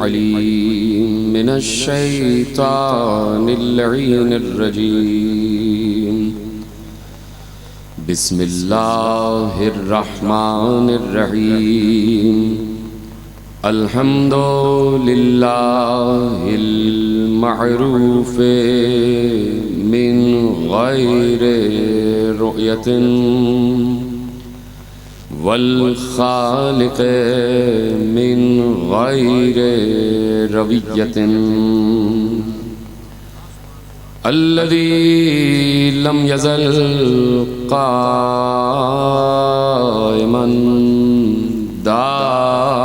العليم من الشيطان اللعين الرجيم بسم الله الرحمن الرحيم الحمد لله المعروف من غير رؤية والخالق من غير روية الذي لم يزل قائما دائما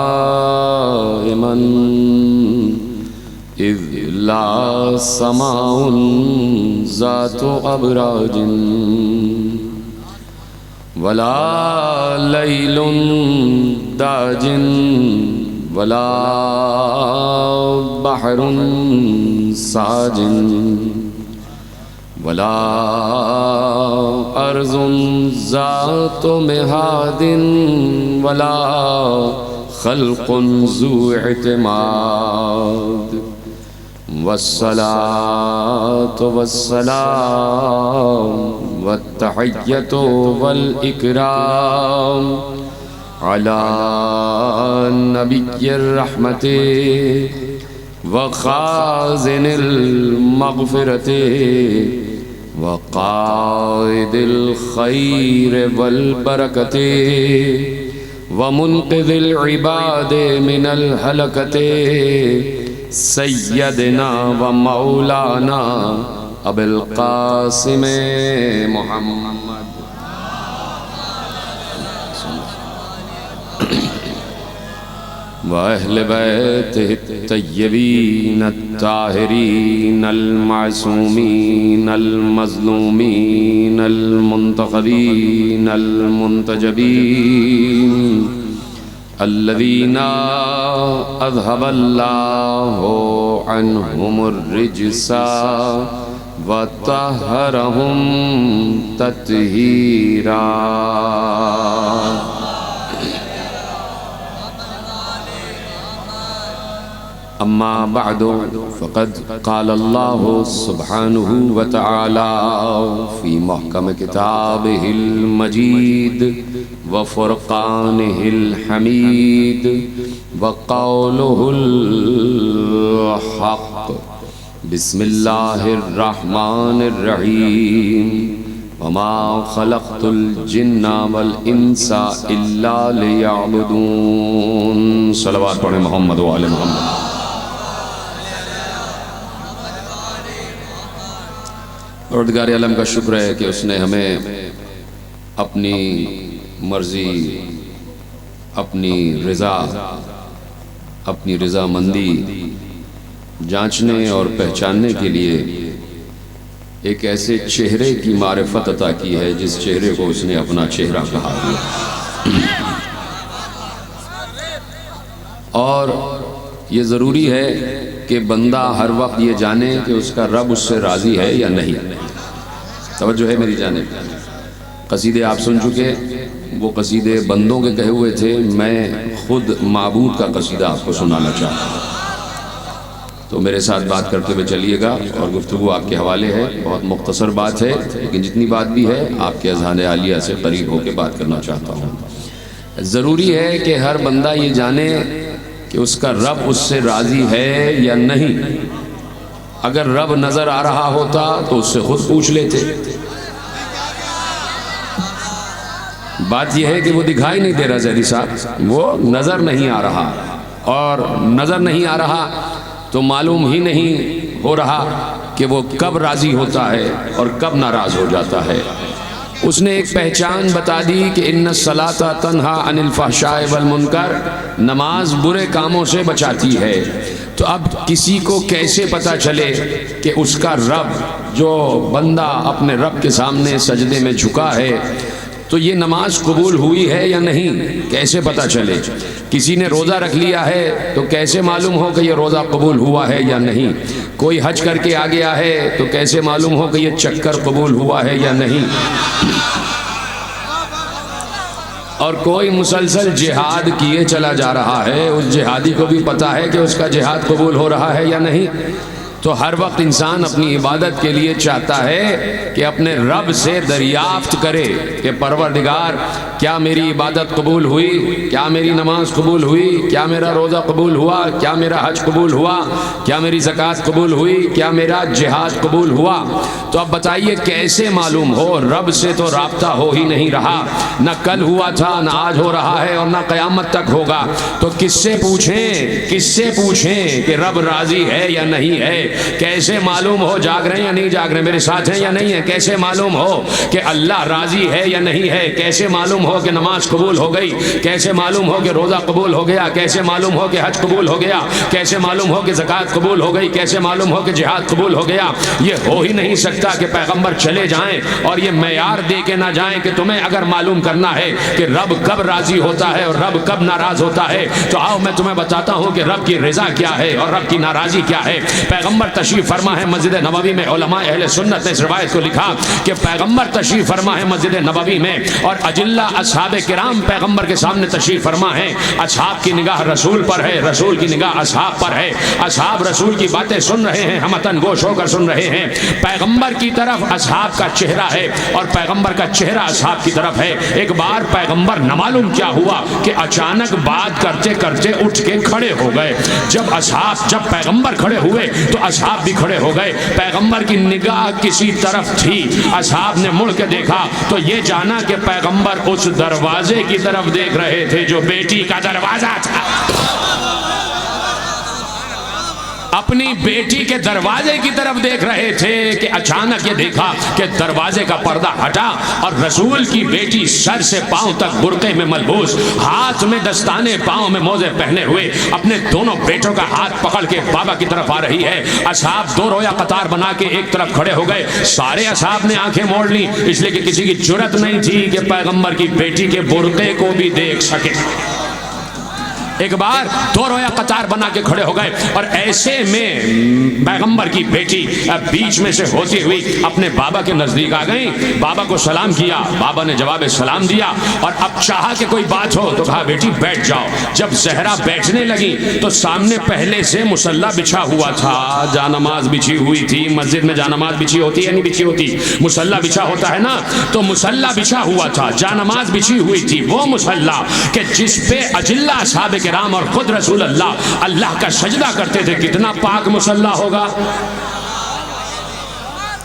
إذ لا سماء ذات أبراج ولا ليل داج ولا بحر ساج ولا أرض ذات مهاد ولا خلق ذو اعتماد والصلاة والسلام والتحية والإكرام على نبي الرحمة وخازن المغفرة وقائد الخير والبركة ومنقذ العباد من الهلكة سيدنا ومولانا ابو القاسم محمد وأهل بيته الطيبين الطاهرين المعصومين المظلومين المنتخبين المنتجبين الذين أذهب الله عنهم الرجس وطهرهم تطهيرا. أما بعد فقد قال الله سبحانه وتعالى في محكم كتابه المجيد وفرقانه الحميد وقوله الحق بسم الله الرحمن الرحيم وما خلقت الجن والإنس إلا ليعبدون. صلوات پڑھیں محمد و آل محمد. پروردگار عالم کا شکر ہے کہ اس نے ہمیں اپنی مرضی، اپنی رضا مندی جانچنے اور پہچاننے کے لیے ایک ایسے چہرے کی معرفت عطا کی ہے جس چہرے کو اس نے اپنا چہرہ کہا دیا. اور یہ ضروری ہے کہ بندہ ہر وقت یہ جانے کہ اس کا رب اس سے راضی ہے یا نہیں. توجہ ہے میری جانب. قصیدے آپ سن چکے، وہ قصیدے بندوں کے کہے ہوئے تھے. میں خود معبود کا قصیدہ آپ کو سنانا چاہتا ہوں، تو میرے ساتھ بات کرتے ہوئے چلیے گا. اور گفتگو آپ کے حوالے ہے، بہت مختصر بات ہے، لیکن جتنی بات بھی ہے آپ کے اذہان عالیہ سے قریب ہو کے بات کرنا چاہتا ہوں. ضروری ہے کہ ہر بندہ یہ جانے کہ اس کا رب اس سے راضی ہے یا نہیں. اگر رب نظر آ رہا ہوتا تو اس سے خود پوچھ لیتے. بات یہ ہے کہ وہ دکھائی نہیں دے رہا زہری صاحب، وہ نظر نہیں آ رہا، اور نظر نہیں آ رہا تو معلوم ہی نہیں ہو رہا کہ وہ کب راضی ہوتا ہے اور کب ناراض ہو جاتا ہے. اس نے ایک پہچان بتا دی کہ ان الصلاۃ تنہا عن الفحشاء والمنکر، نماز برے کاموں سے بچاتی ہے. تو اب کسی کو کیسے پتا چلے کہ اس کا رب، جو بندہ اپنے رب کے سامنے سجدے میں جھکا ہے، تو یہ نماز قبول ہوئی ہے یا نہیں؟ کیسے پتا چلے؟ کسی نے روزہ رکھ لیا ہے تو کیسے معلوم ہو کہ یہ روزہ قبول ہوا ہے یا نہیں؟ کوئی حج کر کے آ گیا ہے تو کیسے معلوم ہو کہ یہ چکر قبول ہوا ہے یا نہیں؟ اور کوئی مسلسل جہاد کیے چلا جا رہا ہے، اس جہادی کو بھی پتا ہے کہ اس کا جہاد قبول ہو رہا ہے یا نہیں، تو ہر وقت انسان اپنی عبادت کے لیے چاہتا ہے کہ اپنے رب سے دریافت کرے کہ پروردگار کیا میری عبادت قبول ہوئی، کیا میری نماز قبول ہوئی، کیا میرا روزہ قبول ہوا، کیا میرا حج قبول ہوا، کیا میری زکوٰۃ قبول ہوئی، کیا میرا جہاد قبول ہوا۔ تو اب بتائیے کیسے معلوم ہو؟ رب سے تو رابطہ ہو ہی نہیں رہا، نہ کل ہوا تھا، نہ آج ہو رہا ہے، اور نہ قیامت تک ہوگا۔ تو کس سے پوچھیں کہ رب راضی ہے یا نہیں ہے؟ کیسے معلوم ہو؟ جاگ رہے ہیں یا نہیں جاگ رہے ہیں؟ میرے ساتھ ہیں یا نہیں ہیں؟ کیسے معلوم ہو کہ اللہ راضی ہے یا نہیں ہے؟ کیسے معلوم ہو کہ نماز قبول ہو گئی؟ کیسے معلوم ہو کہ روزہ قبول ہو گیا؟ کیسے معلوم ہو کہ حج قبول ہو گیا؟ کیسے معلوم ہو کہ زکوٰۃ قبول ہو گئی؟ کیسے معلوم ہو کہ جہاد قبول ہو گیا؟ یہ ہو ہی نہیں سکتا کہ پیغمبر چلے جائیں اور یہ معیار دے کے نہ جائیں کہ تمہیں اگر معلوم کرنا ہے کہ رب کب راضی ہوتا ہے اور رب کب ناراض ہوتا ہے تو آؤ میں تمہیں بتاتا ہوں کہ رب کی رضا کیا ہے اور رب کی ناراضی کیا ہے۔ پیغمبر تشریف فرما ہے مسجد نبوی میں، علماء اہل سنت نے اس روایت کو لکھا کہ پیغمبر تشریف فرما ہے مسجد نبوی میں اور اجلہ اصحاب کرام پیغمبر کے سامنے تشریف فرما ہے۔ اصحاب کی نگاہ رسول پر ہے، رسول کی نگاہ اصحاب پر ہے، اصحاب رسول کی باتیں سن رہے ہیں، ہمتن گوش ہو کر سن رہے ہیں۔ پیغمبر کی طرف اصحاب کا چہرہ ہے اور پیغمبر کا چہرہ اصحاب کی طرف ہے۔ ایک بار پیغمبر نہ معلوم کیا ہوا کہ اچانک بات کرتے کرتے اٹھ کے کھڑے ہو گئے۔ جب پیغمبر کھڑے ہوئے تو اصحاب بھی کھڑے ہو گئے۔ پیغمبر کی نگاہ کسی طرف تھی، اصحاب نے مڑ کے دیکھا تو یہ جانا کہ پیغمبر اس دروازے کی طرف دیکھ رہے تھے جو بیٹی کا دروازہ تھا۔ اپنی بیٹی کے دروازے کی طرف دیکھ رہے تھے کہ اچانک یہ دیکھا کہ دروازے کا پردہ ہٹا اور رسول کی بیٹی سر سے پاؤں تک برقعے میں ملبوس، ہاتھ میں دستانے، پاؤں میں موزے پہنے ہوئے اپنے دونوں بیٹوں کا ہاتھ پکڑ کے بابا کی طرف آ رہی ہے۔ اصحاب دو رویا قطار بنا کے ایک طرف کھڑے ہو گئے۔ سارے اصحاب نے آنکھیں موڑ لی، اس لیے کہ کسی کی جرأت نہیں تھی کہ پیغمبر کی بیٹی کے برقعے کو بھی دیکھ سکے۔ ایک بار دو رویا قطار بنا کے کھڑے ہو گئے اور ایسے میں پیغمبر کی بیٹی بیچ میں سے ہوتی ہوئی اپنے بابا کے نزدیک آ گئی۔ بابا کو سلام کیا، بابا نے جواب سلام دیا اور اب چاہا کہ کوئی بات ہو تو کہا بیٹی بیٹھ جاؤ۔ جب زہرا بیٹھنے لگی تو سامنے پہلے سے مصلی بچھا ہوا تھا، جانماز بچھی ہوئی تھی۔ مسجد میں جانماز بچھی ہوتی ہے یا نہیں بچھی ہوتی؟ مصلی بچھا ہوتا ہے نا، تو مصلی بچھا ہوا تھا، جانماز بچھی ہوئی تھی۔ وہ مصلی کہ جس پہ اجلہ اصحاب کرام اور خود رسول اللہ کا سجدہ کرتے تھے، کتنا پاک مصلی ہوگا،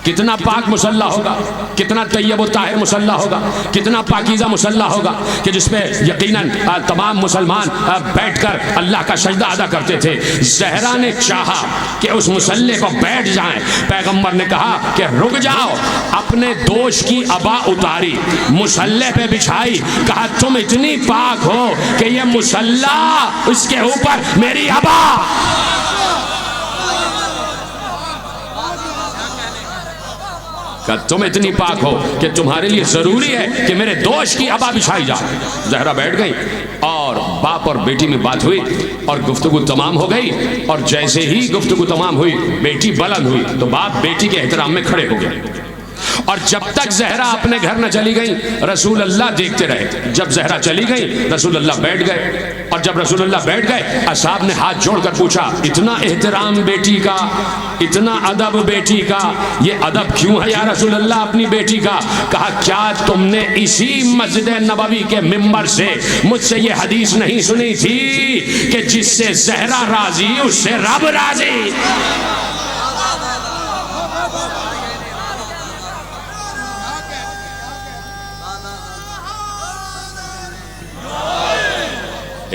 کتنا پاک مصلی ہوگا، کتنا طیب و طاہر مصلی ہوگا، کتنا پاکیزہ مصلی ہوگا کہ جس پہ یقیناً تمام مسلمان بیٹھ کر اللہ کا سجدہ ادا کرتے تھے۔ زہرا نے چاہا کہ اس مصلی پر بیٹھ جائیں، پیغمبر نے کہا کہ رک جاؤ۔ اپنے دوش کی عبا اتاری، مصلی پہ بچھائی، کہا تم اتنی پاک ہو کہ یہ مصلی اس کے اوپر میری عبا۔ کہ تم اتنی پاک ہو کہ تمہارے لیے ضروری ہے کہ میرے دوش کی عبا بچھائی جائے۔ زہرا بیٹھ گئی اور باپ اور بیٹی میں بات ہوئی اور گفتگو تمام ہو گئی، اور جیسے ہی گفتگو تمام ہوئی بیٹی بلند ہوئی تو باپ بیٹی کے احترام میں کھڑے ہو گئے۔ اور جب تک زہرا اپنے گھر نہ چلی گئی رسول اللہ دیکھتے رہے۔ جب زہرا چلی گئی رسول اللہ بیٹھ گئے، اور جب رسول اللہ بیٹھ گئے اصحاب نے ہاتھ جوڑ کر پوچھا اتنا احترام بیٹی کا، اتنا ادب بیٹی کا، یہ ادب کیوں ہے یا رسول اللہ اپنی بیٹی کا؟ کہا کیا تم نے اسی مسجد نبوی کے ممبر سے مجھ سے یہ حدیث نہیں سنی تھی کہ جس سے زہرا راضی اس سے رب راضی؟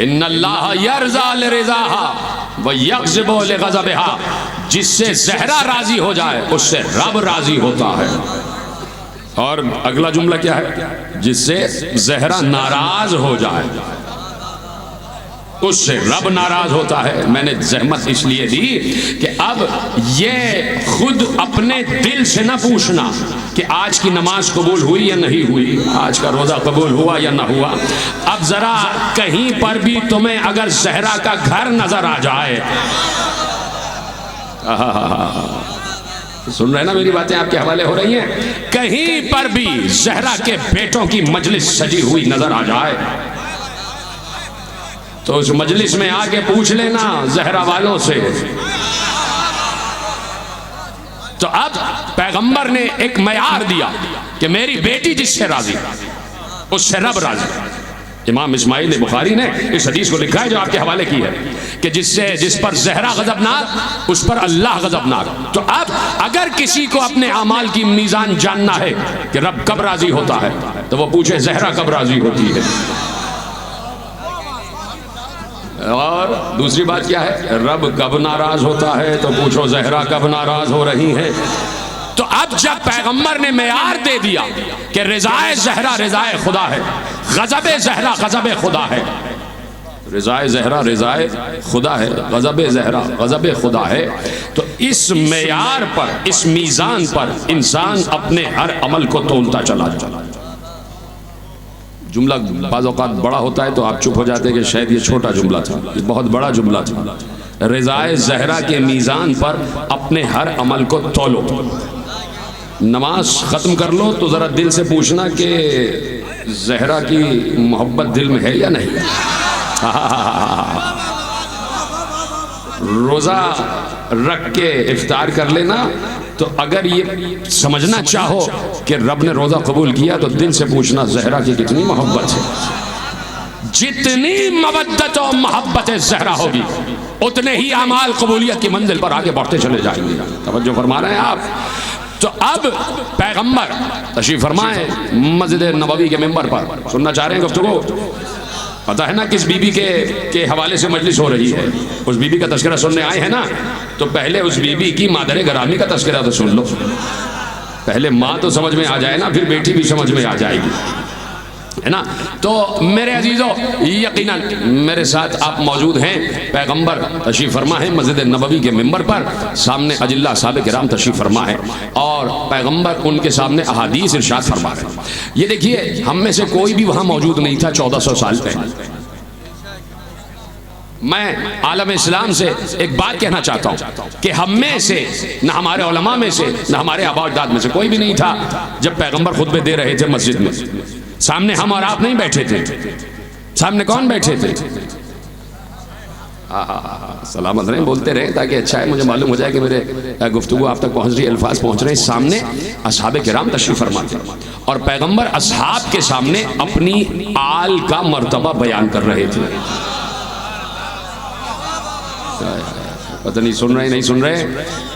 ان اللہ یرضا لرضاها ویغضب لغضبها، جس سے زہرا راضی ہو جائے اس سے رب راضی ہوتا ہے۔ اور اگلا جملہ کیا ہے؟ جس سے زہرا ناراض ہو جائے اس سے رب ناراض ہوتا ہے۔ میں نے زحمت اس لیے دی کہ اب یہ خود اپنے دل سے نہ پوچھنا کہ آج کی نماز قبول ہوئی یا نہیں ہوئی، آج کا روزہ قبول ہوا یا نہ ہوا۔ اب ذرا کہیں پر بھی تمہیں اگر زہرا کا گھر نظر آ جائے، سن رہے نا میری باتیں آپ کے حوالے ہو رہی ہیں. کہیں پر بھی زہرا کے بیٹوں کی مجلس سجی ہوئی نظر آ جائے تو اس مجلس میں آ کے پوچھ لینا زہرا والوں سے. تو اب پیغمبر نے ایک معیار دیا کہ میری بیٹی جس سے راضی اس سے رب راضی. امام اسماعیل بخاری نے اس حدیث کو لکھا ہے جو آپ کے حوالے کی ہے کہ جس پر زہرا غضبناک اس پر اللہ غضبناک. تو اب اگر کسی کو اپنے اعمال کی میزان جاننا ہے کہ رب کب راضی ہوتا ہے تو وہ پوچھے زہرا کب راضی ہوتی ہے. اور دوسری بات کیا ہے؟ رب کب ناراض ہوتا ہے تو پوچھو زہرا کب ناراض ہو رہی ہے. تو اب جب پیغمبر نے معیار دے دیا کہ رضائے زہرا رضائے خدا ہے، غضب زہرا غضب خدا ہے، رضائے زہرا رضائے خدا ہے، غضب زہرا غضب خدا ہے، تو اس معیار پر، اس میزان پر انسان اپنے ہر عمل کو تولتا چلا جاتا. جملہ بعض اوقات بڑا ہوتا ہے تو آپ چپ ہو جاتے کہ شاید یہ چھوٹا جملہ تھا، یہ بہت بڑا جملہ تھا. رضائے زہرا کے میزان پر اپنے ہر عمل کو تولو. نماز ختم کر لو تو ذرا دل سے پوچھنا کہ زہرا کی محبت دل میں ہے یا نہیں. روزہ رکھ کے افطار کر لینا تو اگر یہ سمجھنا چاہو کہ رب نے روزہ قبول کیا تو دل سے پوچھنا زہرا کی کتنی محبت ہے. جتنی مودت و محبت زہرا ہوگی اتنے ہی اعمال قبولیت کی منزل پر آگے بڑھتے چلے جائیں گے. توجہ فرما رہے ہیں آپ. تو اب پیغمبر تشریف فرمائے مسجد نبوی کے ممبر پر. سننا چاہ رہے ہیں گفتگو؟ پتا ہے نا کس بی بی کے حوالے سے مجلس ہو رہی ہے؟ اس بی بی کا تذکرہ سننے آئے ہیں نا، تو پہلے اس بی بی کی مادر گرامی کا تذکرہ تو سن لو. پہلے ماں تو سمجھ میں آ جائے نا، پھر بیٹی بھی سمجھ میں آ جائے گی، ہے نا. تو میرے عزیزو یقیناً میرے ساتھ آپ موجود ہیں. پیغمبر تشریف فرما ہے مسجد نبوی کے ممبر پر، سامنے اجلہ صحابہ کرام تشریف فرما ہے اور پیغمبر ان کے سامنے احادیث ارشاد فرما رہے ہیں. یہ دیکھیے ہم میں سے کوئی بھی وہاں موجود نہیں تھا 1400 سال پہلے. میں عالم اسلام سے ایک بات کہنا چاہتا ہوں کہ ہم میں سے نہ ہمارے علماء میں سے نہ ہمارے آباء و اجداد میں سے کوئی بھی نہیں تھا جب پیغمبر خطبے دے رہے تھے مسجد میں. سامنے ہم اور آپ نہیں بیٹھے تھے. سامنے کون بیٹھے تھے؟ سلامت رہیں، بولتے رہیں تاکہ اچھا ہے، مجھے معلوم ہو جائے کہ میرے گفتگو آپ تک پہنچ رہی ہے، الفاظ پہنچ رہے ہیں. سامنے اصحاب کرام تشریف فرماتے اور پیغمبر اصحاب کے سامنے اپنی آل کا مرتبہ بیان کر رہے تھے. پتہ نہیں سن رہے نہیں سن رہے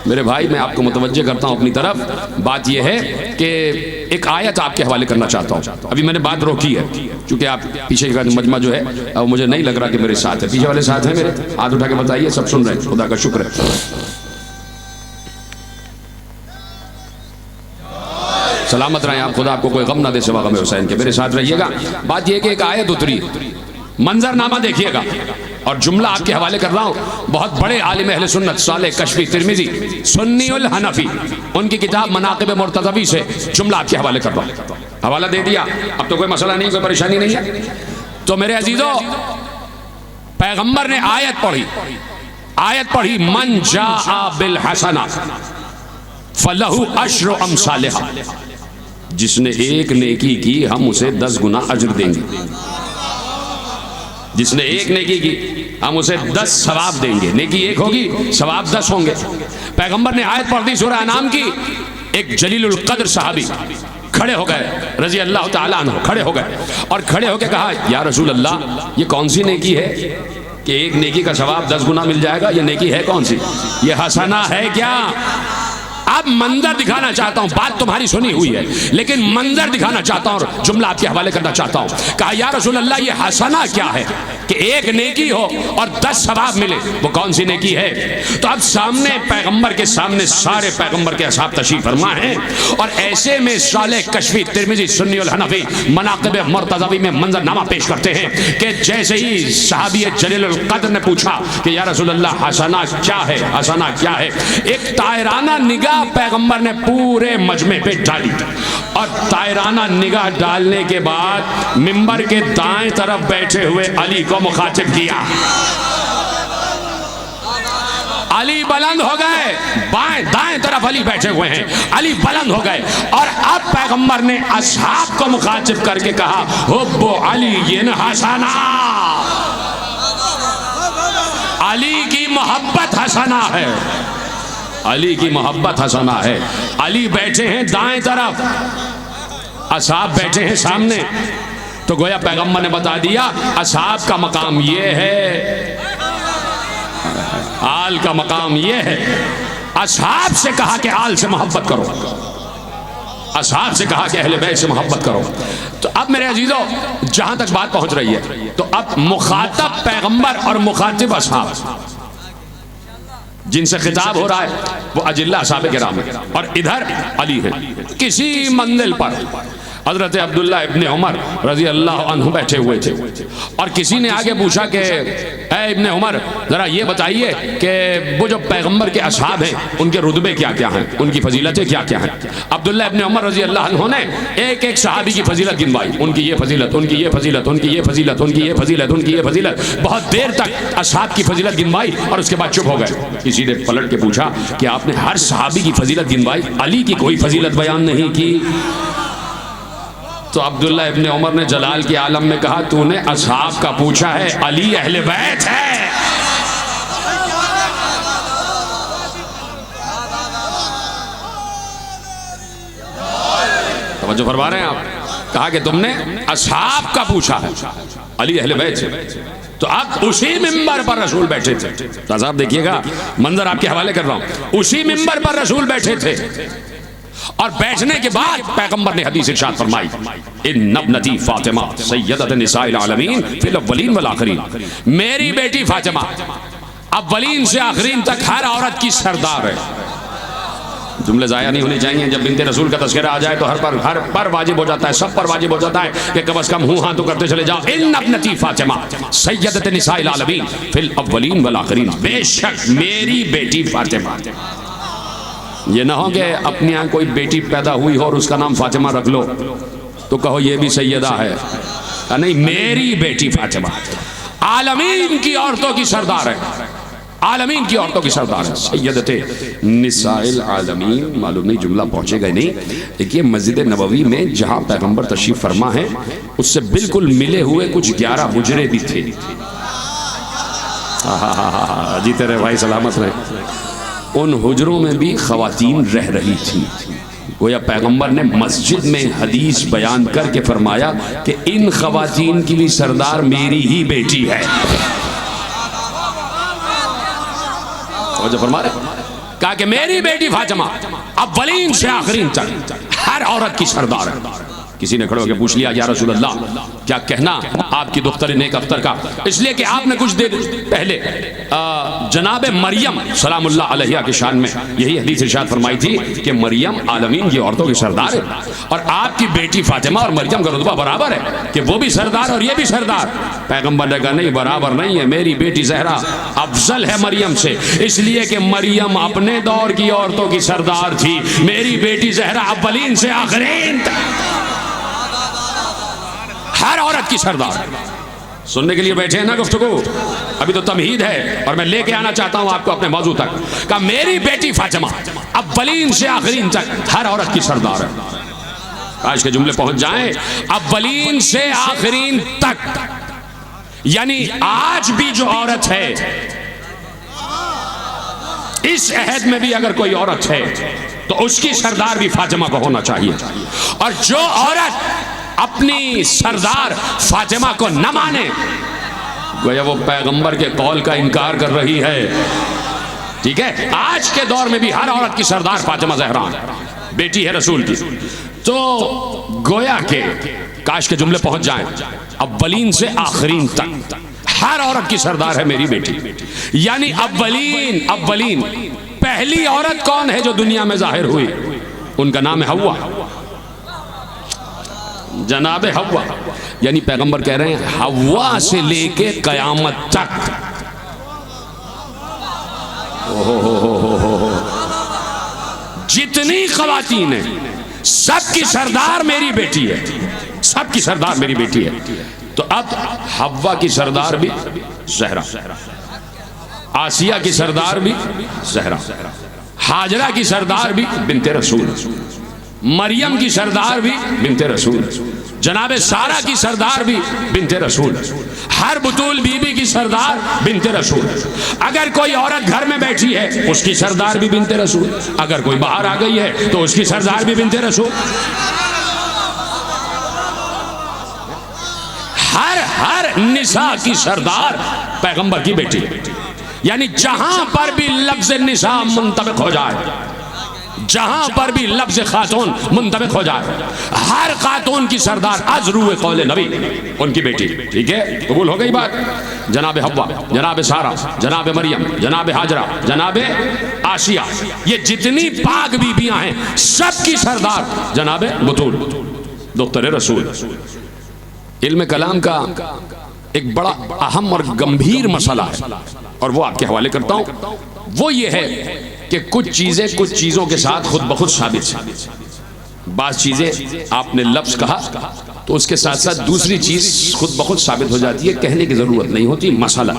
میرے بھائی. میں آپ کو متوجہ کرتا ہوں اپنی طرف. بات یہ ہے کہ ایک آیت آپ کے حوالے کرنا چاہتا ہوں. ابھی میں نے بات روکی ہے چونکہ آپ پیچھے کا مجمع جو ہے وہ مجھے نہیں لگ رہا کہ میرے ساتھ ہے. پیچھے والے ساتھ ہیں میرے؟ ہاتھ اٹھا کے بتائیے. سب سن رہے ہیں، خدا کا شکر ہے. سلامت رہیں آپ، خدا آپ کو کوئی غم نہ دے سوا غم حسین کے. میرے ساتھ رہیے گا. بات یہ کہ ایک آیت اتری، منظر نامہ دیکھیے گا اور جملہ آپ کے حوالے کر رہا ہوں. بہت بڑے عالم اہل سنت صالح کشفی ترمذی سنی الحنفی، ان کی کتاب مناقب مرتضوی سے جملہ آپ کے حوالے کر رہا ہوں. حوالہ دے دیا، اب تو کوئی مسئلہ نہیں، کوئی پریشانی نہیں ہے. تو میرے عزیزو پیغمبر نے آیت پڑھی من جاء بالحسنہ فلہ عشر امثالہا. جس نے ایک نیکی کی ہم اسے 10 گنا اجر دیں گے. جس نے ایک نیکی کی ہم اسے 10 ثواب دیں گے. نیکی ایک ہوگی، ثواب 10 ہوں گے. پیغمبر نے آیت پڑھ دی سورہ انعام کی. ایک جلیل القدر صحابی کھڑے ہو گئے رضی اللہ تعالیٰ عنہ، کھڑے ہو گئے اور کھڑے ہو کے کہا یا رسول اللہ یہ کون سی نیکی ہے کہ ایک نیکی کا ثواب 10 گنا مل جائے گا؟ یہ نیکی ہے کون سی؟ یہ حسنہ ہے کیا؟ اب منظر دکھانا چاہتا ہوں، بات تمہاری سنی ہوئی ہے لیکن منظر دکھانا چاہتا ہوں اور جملہ آپ کے حوالے کرنا چاہتا ہوں. کہا یا رسول اللہ یہ حسنہ کیا ہے کہ ایک نیکی ہو اور 10 ثواب ملے؟ وہ کون سی نیکی ہے؟ تو اب سامنے پیغمبر کے سامنے سارے پیغمبر کے اصحاب تشریف فرما ہیں اور ایسے میں صالح کشفی ترمذی سنی الحنفی مناقب مرتضوی میں منظر نامہ پیش کرتے ہیں کہ جیسے ہی صحابی جلیل القدر نے پوچھا کہ یا رسول اللہ حسنہ کیا ہے، حسنہ کیا ہے، ایک طائرانہ نگاہ پیغمبر نے پورے مجمع پہ ڈالی اور طائرانہ نگاہ ڈالنے کے بعد منبر کے دائیں طرف بیٹھے ہوئے علی کو مخاطب کیا. علی بلند ہو گئے، بائیں دائیں طرف علی بیٹھے ہوئے ہیں، علی بلند ہو گئے، اور اب پیغمبر نے اصحاب کو مخاطب کر کے کہا حب علی حسنا، علی کی محبت حسنا ہے، علی کی محبت حسنا ہے۔ علی بیٹھے ہیں دائیں طرف، اصحاب بیٹھے ہیں سامنے، تو گویا پیغمبر نے بتا دیا اصحاب کا مقام یہ ہے، آل کا مقام یہ ہے۔ اصحاب سے کہا کہ آل سے محبت کرو، اصحاب سے کہا کہ اہل بیت سے محبت کرو۔ تو اب میرے عزیزو جہاں تک بات پہنچ رہی ہے، تو اب مخاطب پیغمبر اور مخاطب اصحاب، جن سے خطاب ہو رہا ہے وہ اجلہ اصحاب کرام ہیں، اور ادھر علی ہے۔ کسی منزل پر حضرت عبداللہ ابن عمر رضی اللہ عنہ بیٹھے ہوئے تھے، اور کسی نے آگے پوچھا کہ اے ابن عمر ذرا یہ بتائیے کہ وہ جو پیغمبر کے اصحاب ہیں ان کے رتبے کیا کیا ہیں، ان کی فضیلتیں کیا کیا ہیں۔ عبداللہ ابن عمر رضی اللہ عنہ نے ایک ایک صحابی کی فضیلت گنوائی، ان کی یہ فضیلت، ان کی یہ فضیلت، ان کی یہ فضیلت، ان کی یہ فضیلت، ان کی یہ فضیلت، بہت دیر تک اصحاب کی فضیلت گنوائی، اور اس کے بعد چپ ہو گئے۔ کسی نے پلٹ کے پوچھا کہ آپ نے ہر صحابی کی فضیلت گنوائی، علی کی کوئی فضیلت بیان نہیں کی؟ تو عبداللہ ابن عمر نے جلال کے عالم میں کہا تو نے اصحاب کا پوچھا ہے، علی اہل بیت ہے۔ توجہ فرما رہے ہیں آپ؟ کہا کہ تم نے اصحاب کا پوچھا ہے، علی اہل بیت ہے۔ تو اب اسی منبر پر رسول بیٹھے تھے، صاحب دیکھیے گا منظر آپ کے حوالے کر رہا ہوں، اسی منبر پر رسول بیٹھے تھے، اور بیٹھنے کے بعد پیغمبر نے حدیث ارشاد فرمائی ان ابنتی فاطمہ سیدۃ النساء العالمین فی الاولین والآخرین، میری بیٹی فاطمہ اولین سے آخرین تک ہر عورت کی سردار ہے۔ جملے ضائع نہیں ہونے چاہیے، جب بنت رسول کا تذکرہ آ جائے تو ہر پر واجب ہو جاتا ہے، سب پر واجب ہو جاتا ہے کہ کم از کم ہوں ہاں تو کرتے چلے جاؤ۔ ان ابنتی فاطمہ سیدۃ النساء العالمین فی الاولین والآخرین، بے شک میری بیٹی فاطمہ۔ یہ نہ ہو کہ اپنے یہاں کوئی بیٹی پیدا ہوئی ہو اور اس کا نام فاطمہ رکھ لو تو کہو یہ بھی سیدہ ہے، نہیں، میری بیٹی فاطمہ عالمین کی عورتوں کی سردار ہے، عالمین کی عورتوں کی سردار ہے، سیدت نساء العالمین۔ معلوم نہیں جملہ پہنچے گا نہیں، دیکھیے مسجد نبوی میں جہاں پیغمبر تشریف فرما ہے اس سے بالکل ملے ہوئے کچھ 11 حجرے بھی تھے۔ جیتے رہے بھائی، سلامت رہے۔ ان حجروں میں بھی خواتین رہ رہی تھی، گویا پیغمبر نے مسجد میں حدیث بیان کر کے فرمایا کہ ان خواتین کی بھی سردار میری ہی بیٹی ہے۔ جو فرما رہے کہا کہ میری بیٹی فاطمہ اولین سے آخرین تک ہر عورت کی سردار ہے۔ کسی نے کھڑے ہو کے پوچھ لیا یا رسول اللہ کیا کہنا آپ کی دختر نیک اختر کا، اس لیے کہ آپ نے کچھ دیر پہلے جناب مریم سلام اللہ علیہ کے شان میں یہی حدیث ارشاد فرمائی تھی کہ مریم عالمین کی عورتوں کی سردار ہے، اور آپ کی بیٹی فاطمہ اور مریم کا رتبہ برابر ہے کہ وہ بھی سردار اور یہ بھی سردار۔ پیغمبر نے کہا نہیں، برابر نہیں ہے، میری بیٹی زہرا افضل ہے مریم سے، اس لیے کہ مریم اپنے دور کی عورتوں کی سردار تھی، میری بیٹی زہرا اولین سے آخرین تک ہر عورت کی سردار۔ سننے کے لیے بیٹھے ہیں نا گفتگو، ابھی تو تمہید ہے اور میں لے کے آنا چاہتا ہوں آپ کو اپنے موضوع تک۔ کہ میری بیٹی فاطمہ اولین سے آخرین تک ہر عورت کی سردار ہے۔ آج کے جملے پہنچ جائیں، اولین سے آخرین تک، یعنی آج بھی جو عورت ہے، اس عہد میں بھی اگر کوئی عورت ہے تو اس کی سردار بھی فاطمہ کو ہونا چاہیے، اور جو عورت اپنی سردار فاطمہ کو نہ مانے گویا وہ پیغمبر کے قول کا انکار کر رہی ہے۔ ٹھیک ہے، آج کے دور میں بھی ہر عورت کی سردار فاطمہ زہرا بیٹی ہے رسول کی۔ تو گویا کہ کاش کے جملے پہنچ جائیں، اولین سے آخرین تک ہر عورت کی سردار ہے میری بیٹی، یعنی اولین پہلی عورت کون ہے جو دنیا میں ظاہر ہوئی؟ ان کا نام ہے حوا، جناب حوا، یعنی پیغمبر کہہ رہے ہیں حوا سے لے کے قیامت تک جتنی خواتین ہیں سب کی سردار میری بیٹی ہے، سب کی سردار میری بیٹی ہے۔ تو اب حوا کی سردار بھی زہرا، آسیہ کی سردار بھی زہرا، حاجرہ کی سردار بھی بنت رسول، مریم کی سردار بھی بنت رسول، جناب سارہ کی سردار بھی بنت رسول، ہر بطول بی بی کی سردار بنت رسول۔ اگر کوئی عورت گھر میں بیٹھی ہے اس کی سردار بھی بنت رسول، اگر کوئی باہر آ گئی ہے تو اس کی سردار بھی بنت رسول۔ ہر نساء کی سردار پیغمبر کی بیٹی، یعنی جہاں پر بھی لفظ نساء منطبق ہو جائے، جہاں پر بھی لفظ خاتون منطبق ہو جائے، ہر خاتون کی سردار از روح قول نبی ان کی بیٹی۔ ٹھیک ہے، قبول ہو گئی بات؟ جناب حوا، جناب سارہ، جناب مریم، جناب حاجرہ، جناب آسیہ، یہ جتنی پاک بیویاں ہیں سب کی سردار جناب بطول دختر رسول۔ علم کلام کا ایک بڑا اہم اور گمبھیر مسئلہ ہے اور وہ آپ کے حوالے کرتا ہوں۔ وہ یہ ہے کہ کچھ چیزیں کچھ چیزوں کے ساتھ خود بخود ثابت ہیں۔ بعض چیزیں آپ نے لفظ کہا تو اس کے ساتھ ساتھ دوسری چیز خود بخود ثابت ہو جاتی ہے، کہنے کی ضرورت نہیں ہوتی۔ مسئلہ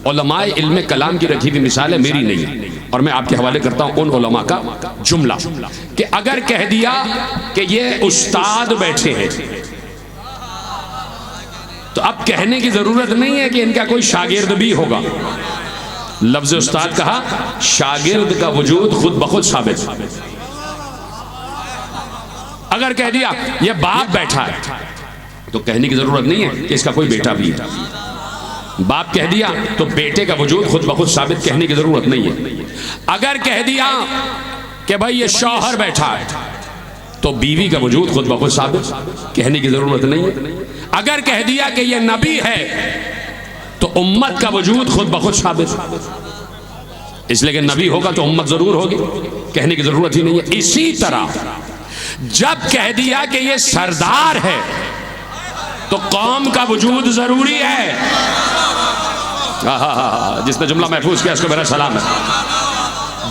علماء علم کلام کی رکھی ہوئی مثال ہے، میری نہیں ہے، اور میں آپ کے حوالے کرتا ہوں ان علماء کا جملہ کہ اگر کہہ دیا کہ یہ استاد بیٹھے ہیں تو اب کہنے کی ضرورت نہیں ہے کہ ان کا کوئی شاگرد بھی ہوگا۔ لفظ استاد کہا، شاگرد کا وجود خود بخود ثابت۔ اگر کہہ دیا یہ باپ بیٹھا ہے تو کہنے کی ضرورت نہیں ہے کہ اس کا کوئی بیٹا بھی ہے۔ باپ کہہ دیا تو بیٹے کا وجود خود بخود ثابت، کہنے کی ضرورت نہیں ہے۔ اگر کہہ دیا کہ بھائی یہ شوہر بیٹھا ہے تو بیوی کا وجود خود بخود ثابت، کہنے کی ضرورت نہیں ہے۔ اگر کہہ دیا کہ یہ نبی ہے تو امت کا وجود خود بخود ثابت، اس لیے کہ نبی ہوگا تو امت ضرور ہوگی، کہنے کی ضرورت ہی نہیں ہے۔ اسی طرح جب کہہ دیا کہ یہ سردار ہے تو قوم کا وجود ضروری ہے۔ جس نے جملہ محفوظ کیا اس کو میرا سلام ہے۔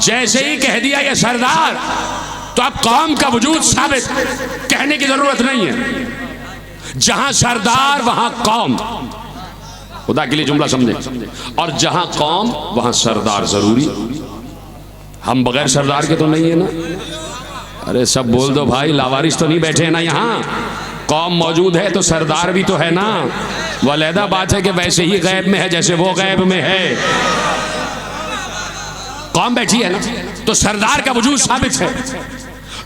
جیسے ہی کہہ دیا یہ سردار تو اب قوم کا وجود ثابت، کہنے کی ضرورت نہیں ہے۔ جہاں سردار وہاں قوم، خدا کے لیے جملہ سمجھیں، اور جہاں قوم وہاں سردار ضروری۔ ہم بغیر سردار کے تو نہیں ہے نا؟ ارے سب بول دو بھائی، لاوارث تو نہیں بیٹھے ہیں نا یہاں؟ قوم موجود ہے تو سردار بھی تو ہے نا۔ وہ علیحدہ بات ہے کہ ویسے ہی غیب میں ہے جیسے وہ غیب میں ہے۔ قوم بیٹھی ہے نا تو سردار کا وجود ثابت ہے۔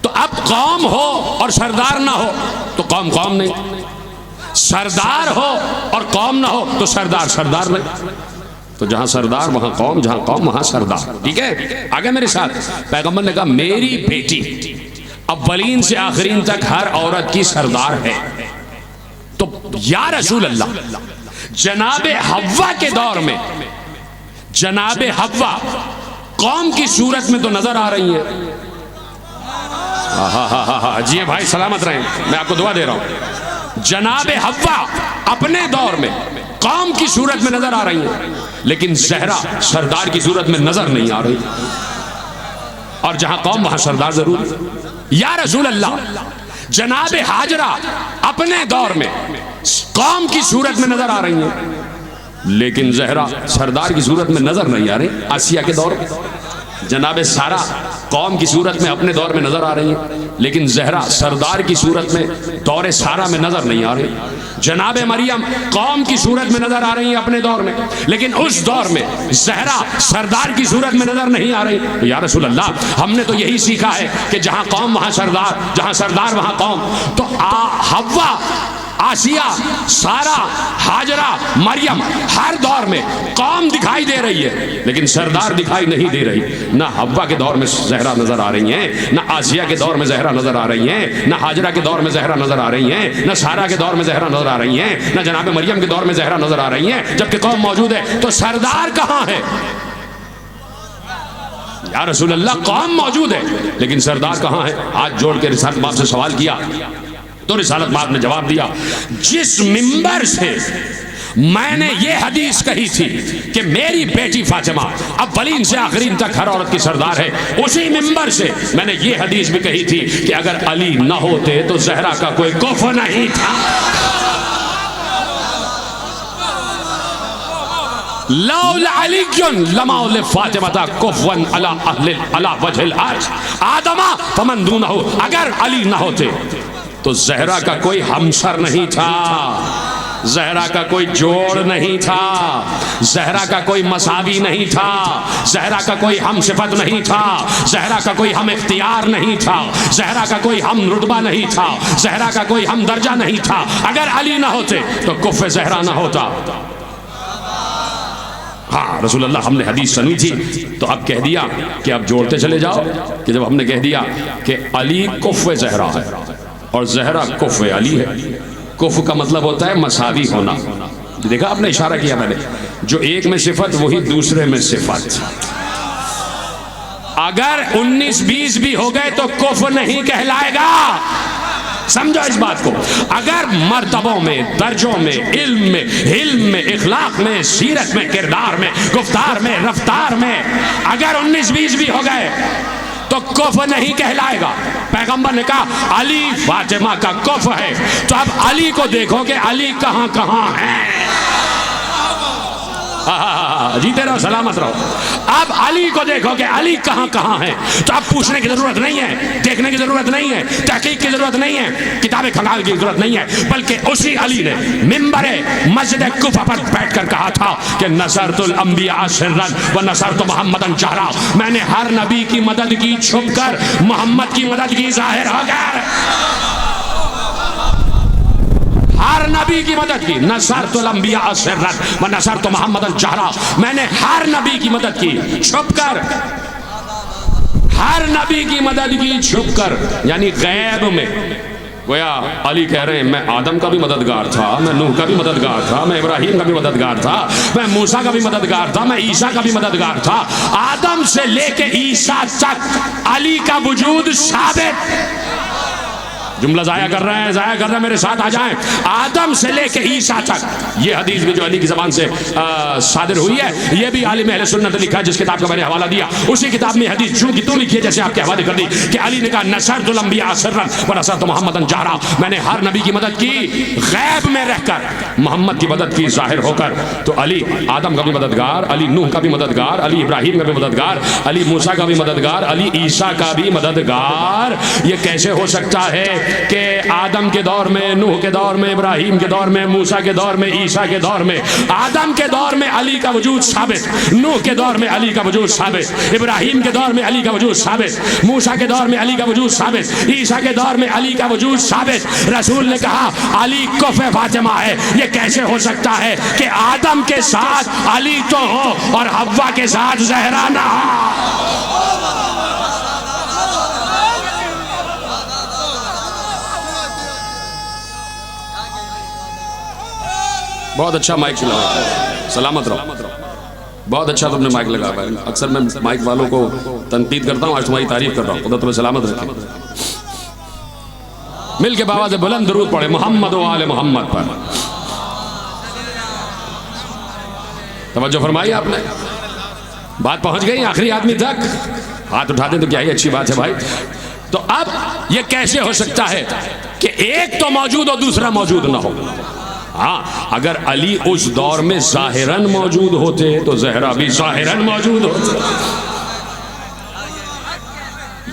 تو اب قوم ہو اور سردار نہ ہو تو قوم قوم نہیں، سردار ہو اور قوم نہ ہو تو سردار سردار نہیں۔ تو جہاں سردار وہاں قوم، جہاں قوم وہاں سردار۔ ٹھیک ہے، آگے میرے ساتھ پیغمبر نے کہا میری بیٹی اولین سے آخرین تک ہر عورت کی سردار ہے۔ تو یا رسول اللہ، جناب حوا کے دور میں جناب حوا قوم کی صورت میں تو نظر آ رہی ہیں۔ جی بھائی سلامت رہیں، میں آپ کو دعا دے رہا ہوں۔ جناب حوا اپنے دور میں قوم کی صورت میں نظر آ رہی ہیں، لیکن زہرا سردار کی صورت میں نظر نہیں آ رہی، اور جہاں قوم وہاں سردار ضرور۔ یا رسول اللہ، جناب حاجرہ اپنے دور میں قوم کی صورت میں نظر آ رہی ہیں، لیکن زہرا سردار کی صورت میں نظر نہیں آ رہی۔ آسیہ کے دور میں جناب سارہ قوم کی صورت میں اپنے دور میں نظر آ رہی ہیں، لیکن زہرا سردار کی صورت میں دور سارہ میں نظر نہیں آ رہی۔ جناب مریم قوم کی صورت میں نظر آ رہی ہیں اپنے دور میں، لیکن اس دور میں زہرا سردار کی صورت میں نظر نہیں آ رہی۔ یا رسول اللہ، ہم نے تو یہی سیکھا ہے کہ جہاں قوم وہاں سردار، جہاں سردار وہاں قوم۔ تو حوا، آسیہ، سارہ، حاجرہ، مریم ہر دور میں قوم دکھائی دے رہی ہے لیکن سردار دکھائی نہیں دے رہی۔ نہ حوا کے دور میں زہرا نظر آ رہی ہیں، نہ آسیہ کے دور میں زہرا نظر آ رہی ہیں، نہ حاجرہ کے دور میں زہرا نظر آ رہی ہیں، نہ سارہ کے دور میں زہرا نظر آ رہی ہیں، نہ جناب مریم کے دور میں زہرا نظر آ رہی ہیں، جبکہ قوم موجود ہے۔ تو سردار کہاں ہے؟ یا رسول اللہ، قوم موجود ہے لیکن سردار کہاں ہے؟ ہاتھ جوڑ کے رسالت باب سے سوال کیا تو رسالت باب نے جواب دیا، جس منبر سے میں نے یہ حدیث کہی تھی کہ میری بیٹی فاطمہ اولین سے آخرین تک ہر عورت کی سردار ہے، اسی منبر سے میں نے یہ حدیث بھی کہی تھی کہ اگر علی نہ ہوتے تو زہرا کا کوئی کفر نہیں تھا۔ لولا علی لما لفاطمہ کفوا علی وجہ الارض آدم فمن دونہ، اگر علی نہ ہوتے تو زہرا کا کوئی ہمسر نہیں تھا، زہرا کا کوئی جوڑ نہیں تھا، زہرا کا کوئی مساوی نہیں تھا، زہرا کا کوئی ہم صفت نہیں تھا، زہرا کا کوئی ہم اختیار نہیں تھا، زہرا کا کوئی ہم رتبہ نہیں تھا، زہرا کا کوئی ہم درجہ نہیں تھا۔ اگر علی نہ ہوتے تو کف زہرا نہ ہوتا۔ ہاں رسول اللہ ہم نے حدیث سنی تھی تو اب کہہ دیا کہ اب جوڑتے چلے جاؤ، کہ جب ہم نے کہہ دیا کہ علی کف زہرا ہے اور زہرا کف علی ہے، کف کا مطلب ہوتا ہے مساوی ہونا۔ دیکھا آپ نے اشارہ کیا میں نے، جو ایک میں صفت وہی دوسرے میں صفت۔ اگر 19-20 بھی ہو گئے تو کف نہیں کہلائے گا، سمجھو اس بات کو۔ اگر مرتبوں میں، درجوں میں، علم میں، حلم میں، اخلاق میں، سیرت میں، کردار میں، گفتار میں، رفتار میں اگر 19-20 بھی ہو گئے تو کف نہیں کہلائے گا۔ پیغمبر نے کہا علی فاطمہ کا کف ہے، تو اب علی کو دیکھو کہ علی کہاں کہاں ہے۔ جیتے رہو، سلامت رہو۔ اب علی کو دیکھو کہ علی کہاں کہاں ہے، تو اب پوچھنے کی ضرورت نہیں ہے، دیکھنے کی ضرورت نہیں ہے، تحقیق کی ضرورت نہیں ہے، کتابیں کھنگال کی ضرورت نہیں ہے، بلکہ اسی علی نے ممبر مسجد کوفہ پر بیٹھ کر کہا تھا کہ نصرت الانبیاء سرا ونصرت محمدا جہرا، میں نے ہر نبی کی مدد کی چھپ کر، محمد کی مدد کی ظاہر ہو کر۔ ہر نبی کی مدد کی، نصرت الانبیاء سرا ونصرت محمدا جہرا، میں نے ہر نبی کی مدد کی چھپ کر، ہر نبی کی مدد کی چھپ کر، یعنی غیب میں۔ گویا علی کہہ رہے ہیں میں آدم کا بھی مددگار تھا، میں نوح کا بھی مددگار تھا، میں ابراہیم کا بھی مددگار تھا، میں موسیٰ کا بھی مددگار تھا، میں عیسیٰ کا بھی مددگار تھا۔ آدم سے لے کے عیسیٰ تک علی کا وجود ثابت۔ جملہ ضائع کر رہے ہیں، ضائع کر رہے ہیں، میرے ساتھ آ جائیں۔ آدم سے لے کے عیسیٰ تک، یہ حدیث بھی جو علی کی زبان سے صادر ہوئی ہے، یہ بھی عالم اہل سنت لکھا ہے، جس کتاب کا میں نے حوالہ دیا، اسی کتاب میں حدیث جو کی تو لکھی ہے، جیسے آپ کے حوالے کر دی کہ علی نے کہا نصرت الانبیاء سرا ونصرت محمدا جہرا، میں نے ہر نبی کی مدد کی غیب میں رہ کر، محمد کی مدد کی ظاہر ہو کر۔ تو علی آدم کا بھی مددگار، علی نوح کا بھی مددگار، علی ابراہیم کا بھی مددگار، علی موسیٰ کا بھی مددگار، علی عیسیٰ کا بھی مددگار۔ یہ کیسے ہو سکتا ہے کہ آدم کے دور میں، نوح کے دور میں، ابراہیم کے دور میں، موسیٰ کے دور میں، عیسیٰ کے دور میں، آدم کے دور میں علی کا وجود ثابت، نوح کے دور میں علی کا وجود ثابت، ابراہیم کے دور میں علی کا وجود ثابت، موسیٰ کے دور میں علی کا وجود ثابت، عیسیٰ کے دور میں علی کا وجود ثابت۔ رسول نے کہا علی کف فاطمہ ہے۔ یہ کیسے ہو سکتا ہے کہ آدم کے ساتھ علی تو ہو اور حوا کے ساتھ زہرا نہ ہو؟ بہت اچھا مائک چلایا، سلامت رہو، بہت اچھا تم نے مائک لگا ہے۔ اکثر میں مائک والوں کو تنقید کرتا ہوں، آج تمہاری تعریف کر رہا ہوں، خدا تمہیں سلامت رکھے۔ مل کے بآواز بلند درود پڑھے محمد و آل محمد پر۔ توجہ فرمائی آپ نے، بات پہنچ گئی آخری آدمی تک، ہاتھ اٹھا دیں تو کیا ہی اچھی بات ہے بھائی۔ تو اب یہ کیسے ہو سکتا ہے کہ ایک تو موجود اور دوسرا موجود نہ ہو؟ ہاں اگر علی اس دور میں ظاہراً موجود ہوتے تو زہرا بھی ظاہراً موجود ہوتے۔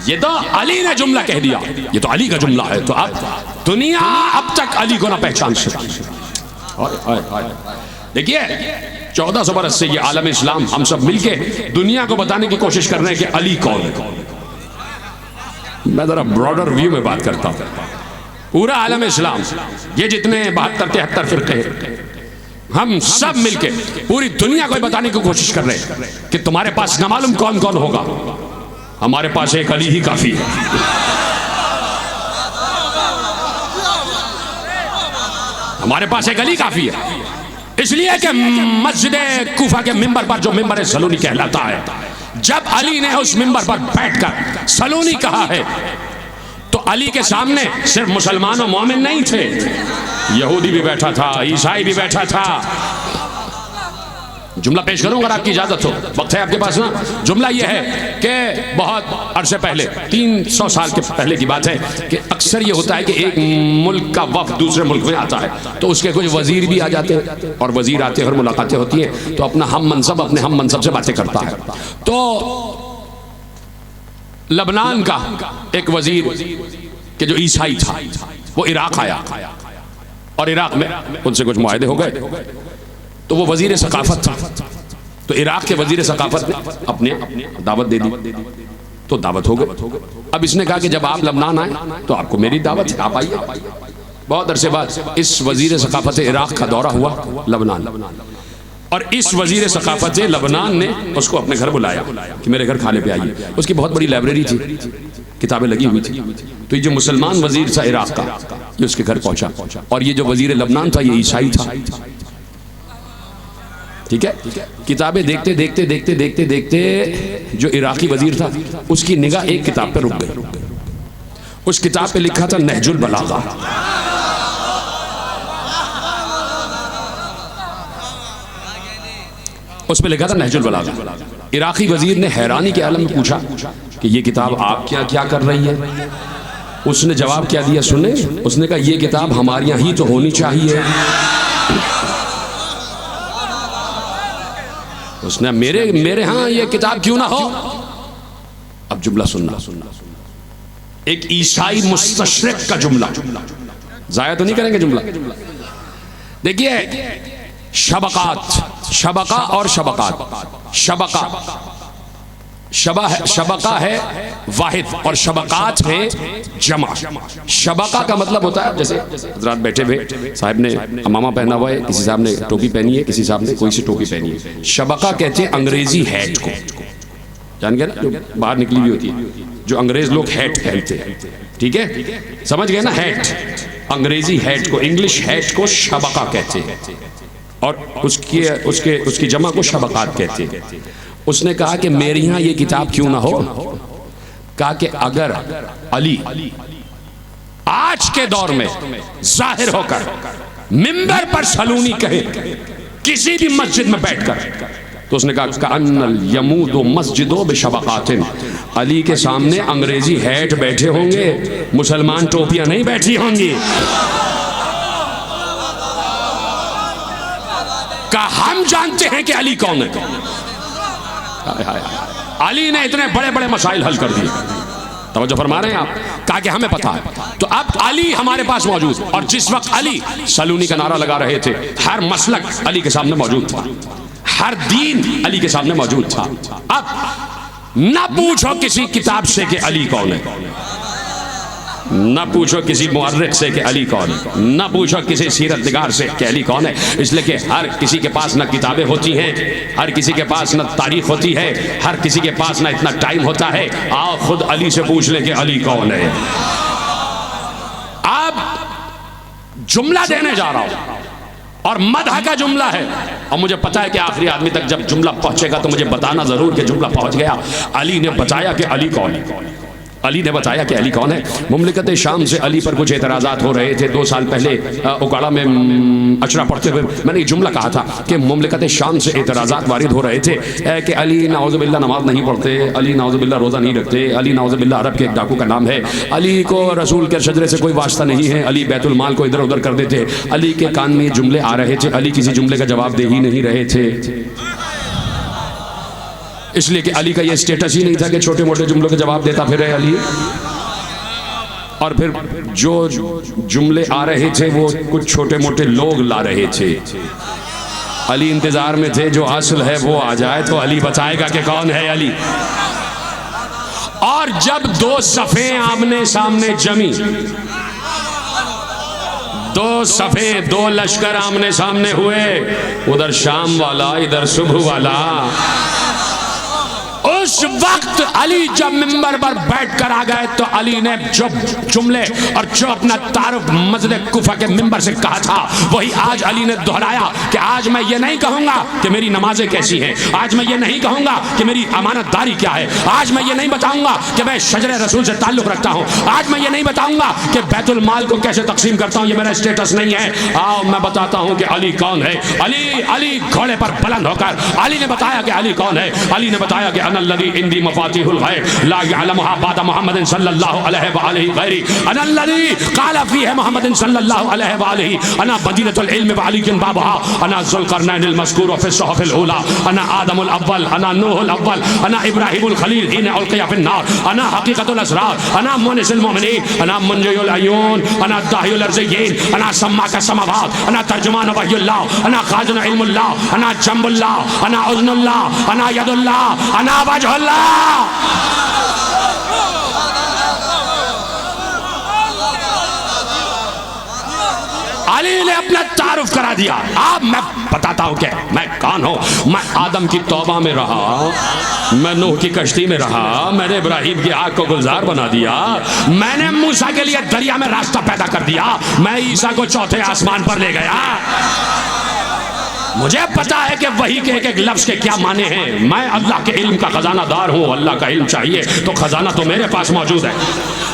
یہ تو علی نے جملہ کہہ دیا، یہ تو علی کا جملہ ہے، تو اب دنیا اب تک علی کو نہ پہچان سکتی۔ دیکھیے 1400 برس سے یہ عالم اسلام ہم سب مل کے دنیا کو بتانے کی کوشش کر رہے ہیں کہ علی کون ہے۔ میں ذرا براڈر ویو میں بات کرتا ہوں۔ پورا عالم اسلام، یہ جتنے 72-73 فرقے ہیں، ہم سب مل کے پوری دنیا کو بتانے کی کوشش کر رہے ہیں کہ تمہارے پاس نہ معلوم کون کون ہوگا، ہمارے پاس ایک علی ہی کافی ہے۔ ہمارے پاس ایک علی کافی ہے، اس لیے کہ مسجد کوفہ کے ممبر پر جو ممبر سلونی کہلاتا ہے، جب علی نے اس ممبر پر بیٹھ کر سلونی کہا ہے تو علی کے سامنے صرف مسلمان و مومن نہیں تھے، یہودی بھی بیٹھا تھا، عیسائی بھی بیٹھا تھا، جملہ پیش کروں اگر آپ کی اجازت ہو، وقت ہے آپ کے پاس نا؟ جملہ یہ ہے کہ بہت عرصے پہلے 300 سال کے پہلے کی بات ہے کہ اکثر یہ ہوتا ہے کہ ایک ملک کا وفد دوسرے ملک میں آتا ہے تو اس کے کچھ وزیر بھی آ جاتے ہیں، اور وزیر آتے ہیں اور ملاقاتیں ہوتی ہیں تو اپنا ہم منصب اپنے ہم منصب سے باتیں کرتا ہے. تو لبنان کا ایک وزیر کہ جو عیسائی تھا وہ عراق آیا، اور عراق میں ان سے کچھ معاہدے ہو گئے تو وہ وزیر ثقافت تھا. تو عراق کے وزیر ثقافت نے اپنے دعوت دے دی تو دعوت ہو گئی. اب اس نے کہا کہ جب آپ لبنان آئیں تو آپ کو میری دعوت ہے، آپ آئیے. بہت عرصے بعد اس وزیر ثقافت عراق کا دورہ ہوا لبنان، اور اس وزیر ثقافت لبنان نے اس کو اپنے گھر بلایا کہ میرے گھر کھانے پہ آئیے. اس کی بہت بڑی لائبریری تھی، کتابیں لگی ہوئی تھی. تو یہ جو مسلمان وزیر تھا عراق کا یہ اس کے گھر پہنچا، اور یہ جو وزیر لبنان تھا یہ عیسائی تھا. ٹھیک ہے، کتابیں دیکھتے دیکھتے دیکھتے دیکھتے دیکھتے جو عراقی وزیر تھا اس کی نگاہ ایک کتاب پہ رک گئی. اس کتاب پہ لکھا تھا نہج البلاغہ. اس پہ لکھا تھا نہج البلاغہ. عراقی وزیر نے حیرانی کے عالم میں پوچھا کہ یہ کتاب آپ کیا کر رہی ہے؟ اس نے جواب کیا دیا سنیں، اس نے کہا یہ کتاب ہمارے یہاں ہی تو ہونی چاہیے. اس نے میرے ہاں یہ کتاب کیوں نہ ہو؟ اب جملہ سننا، ایک عیسائی مستشرق کا جملہ، ضائع تو نہیں کریں گے جملہ. دیکھیے شبقہ اور شبقات، شبقہ ہے واحد اور شبقات ہے جمع. شبقہ کا مطلب ہوتا ہے جیسے حضرات بیٹھے ہوئے، صاحب نے امامہ پہنا ہوا ہے، کسی صاحب نے ٹوپی پہنی ہے، کسی صاحب نے کوئی سی ٹوپی پہنی ہے. شبقہ کہتے ہیں انگریزی ہیٹ کو، جان گئے نا جو باہر نکلی ہوئی ہوتی ہے، جو انگریز لوگ ہیٹ پہنتے ہیں. ٹھیک ہے، سمجھ گئے نا؟ ہیٹ، انگریزی ہیٹ کو، انگلش ہیٹ کو شبقہ کہتے ہیں، اور اس کی جمع کو شبقات کہتے ہیں. اس نے کہا کہ میرے یہاں یہ کتاب کیوں نہ ہو؟ کہا کہ اگر علی آج کے دور میں ظاہر ہو کر منبر پر سلونی کہے کسی بھی مسجد میں بیٹھ کر، تو اس نے کہا کأن الیمود مسجد بشبقات، علی کے سامنے انگریزی ہیٹ بیٹھے ہوں گے، مسلمان ٹوپیاں نہیں بیٹھی ہوں گی. کہ ہم جانتے ہیں کہ علی کون ہے. علی نے اتنے بڑے بڑے مسائل حل کر دیے، توجہ فرما رہے ہیں آپ؟ کہا کہ ہمیں پتا ہے. تو اب علی ہمارے پاس موجود، اور جس وقت علی سلونی کا نعرہ لگا رہے تھے ہر مسلک علی کے سامنے موجود تھا، ہر دین علی کے سامنے موجود تھا. اب نہ پوچھو کسی کتاب سے کہ علی کون ہے، نہ پوچھو کسی مورخ سے کہ علی کون ہے، نہ پوچھو کسی سیرت نگار سے کہ علی کون ہے، اس لیے کہ ہر کسی کے پاس نہ کتابیں ہوتی ہیں، ہر کسی کے پاس نہ تاریخ ہوتی ہے، ہر کسی کے پاس نہ اتنا ٹائم ہوتا ہے. آؤ خود علی سے پوچھ لیں کہ علی کون ہے. اب جملہ دینے جا رہا ہوں اور مدح کا جملہ ہے، اور مجھے پتا ہے کہ آخری آدمی تک جب جملہ پہنچے گا تو مجھے بتانا ضرور کہ جملہ پہنچ گیا. علی نے بتایا کہ علی کون ہے، علی نے بتایا کہ علی کون ہے. مملکت شام سے علی پر کچھ اعتراضات ہو رہے تھے. 2 سال پہلے اکاڑا میں اشرا پڑھتے ہوئے میں نے یہ جملہ کہا تھا کہ مملکت شام سے اعتراضات وارد ہو رہے تھے کہ علی نعوذ باللہ نماز نہیں پڑھتے، علی نعوذ باللہ روزہ نہیں رکھتے، علی نعوذ باللہ عرب کے ایک ڈاکو کا نام ہے، علی کو رسول کے شجرے سے کوئی واسطہ نہیں ہے، علی بیت المال کو ادھر ادھر کر دیتے. علی کے کان میں یہ جملے آ رہے تھے، علی کسی جملے کا جواب دے ہی نہیں رہے تھے، اس لیے کہ علی کا یہ اسٹیٹس ہی نہیں تھا کہ چھوٹے موٹے جملوں کا جواب دیتا پھر علی. اور پھر جو جملے آ رہے تھے وہ کچھ چھوٹے موٹے لوگ لا رہے تھے. علی انتظار میں تھے جو اصل ہے وہ آ جائے تو علی بتائے گا کہ کون ہے علی. اور جب 2 صفیں آمنے سامنے جمی، 2 صفیں 2 لشکر آمنے سامنے ہوئے، ادھر شام والا ادھر صبح والا، اس اس وقت علی جب منبر پر بیٹھ کر آ گئے تو علی نے جو جملے اور جو اپنا تعارف مسجد کوفہ کے منبر سے کہا تھا وہی آج علی نے دہرایا کہ آج میں یہ نہیں کہوں گا کہ میری نمازیں کیسی ہیں، آج میں یہ نہیں کہوں گا کہ میری امانت داری کیا ہے، آج میں یہ نہیں بتاؤں گا کہ میں شجر رسول سے تعلق رکھتا ہوں، آج میں یہ نہیں بتاؤں گا کہ بیت المال کو کیسے تقسیم کرتا ہوں، یہ میرا اسٹیٹس نہیں ہے۔ آؤ میں بتاتا ہوں کہ علی کون ہے۔ علی گھوڑے پر بلند ہو کر علی نے بتایا کہ علی کون ہے۔ علی نے بتایا کہ انا الذی عندی مفاتیح الغیب لا یعلمها بعد محمد صلی اللہ علیہ وآلہ غیری، انا الذی قال فیہ محمد صلی اللہ علیہ وآلہ، انا مدینۃ العلم وعلی بابها، انا ذو القرنین المذکور فی الصحف الاولی، انا آدم الاول، انا نوح الاول، انا ابراہیم الخلیل حین القی فی النار، انا حقیقت الاسرار، انا مونس المؤمنین، انا منجی العیون، انا داہی الارضیین، انا سماک السماوات، انا ترجمان وحی اللہ، انا خازن علم اللہ، انا جنب اللہ، انا اذن اللہ، انا ید اللہ، انا وجہ اللہ۔ علی نے اپنا تعارف کرا دیا۔ اب میں بتاتا ہوں کہ میں کون ہوں۔ میں آدم کی توبہ میں رہا، میں نوح کی کشتی میں رہا، میں نے ابراہیم کی آگ کو گلزار بنا دیا، میں نے موسیٰ کے لیے دریا میں راستہ پیدا کر دیا، میں عیسیٰ کو چوتھے آسمان پر لے گیا۔ مجھے پتا ہے کہ وحی کے ایک لفظ کے کیا معنی ہیں۔ میں اللہ کے علم کا خزانہ دار ہوں، اللہ کا علم چاہیے تو خزانہ تو میرے پاس موجود ہے۔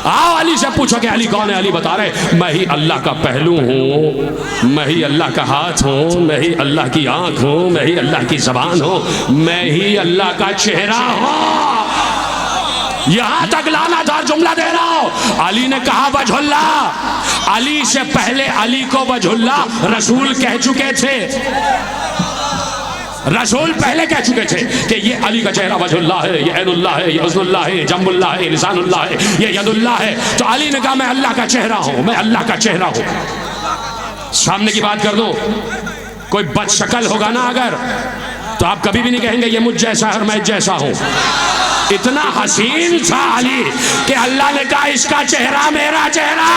آؤ علی سے پوچھو کہ علی کون ہے۔ علی بتا رہے میں ہی اللہ کا پہلو ہوں، میں ہی اللہ کا ہاتھ ہوں، میں ہی اللہ کی آنکھ ہوں، میں ہی اللہ کی زبان ہوں، میں ہی اللہ کا چہرہ ہوں۔ یہاں تک لانا تھا، جملہ دے رہا ہوں۔ علی نے کہا وجہ اللہ۔ علی سے پہلے علی کو وجہ اللہ رسول کہہ چکے تھے، رسول پہلے کہہ چکے تھے کہ یہ علی کا چہرہ وجہ اللہ ہے، یہ عین اللہ ہے، یہ اذن اللہ ہے، جنب اللہ ہے، لسان اللہ ہے، یہ ید اللہ ہے۔ تو علی نے کہا میں اللہ کا چہرہ ہوں، میں اللہ کا چہرہ ہوں۔ سامنے کی بات کر دو، کوئی بد شکل ہوگا نا اگر، تو آپ کبھی بھی نہیں کہیں گے یہ مجھ جیسا ہے اور میں جیسا ہوں۔ اتنا حسین تھا علی کہ اللہ نے کہا اس کا چہرہ میرا چہرہ،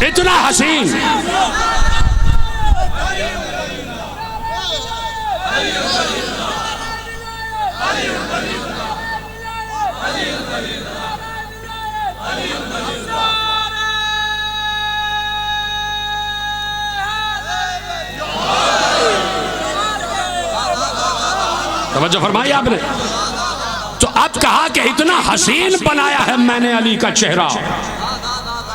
اتنا حسین۔ توجہ فرمائی آپ نے۔ تو اب کہا کہ اتنا حسین بنایا ہے میں نے علی کا چہرہ۔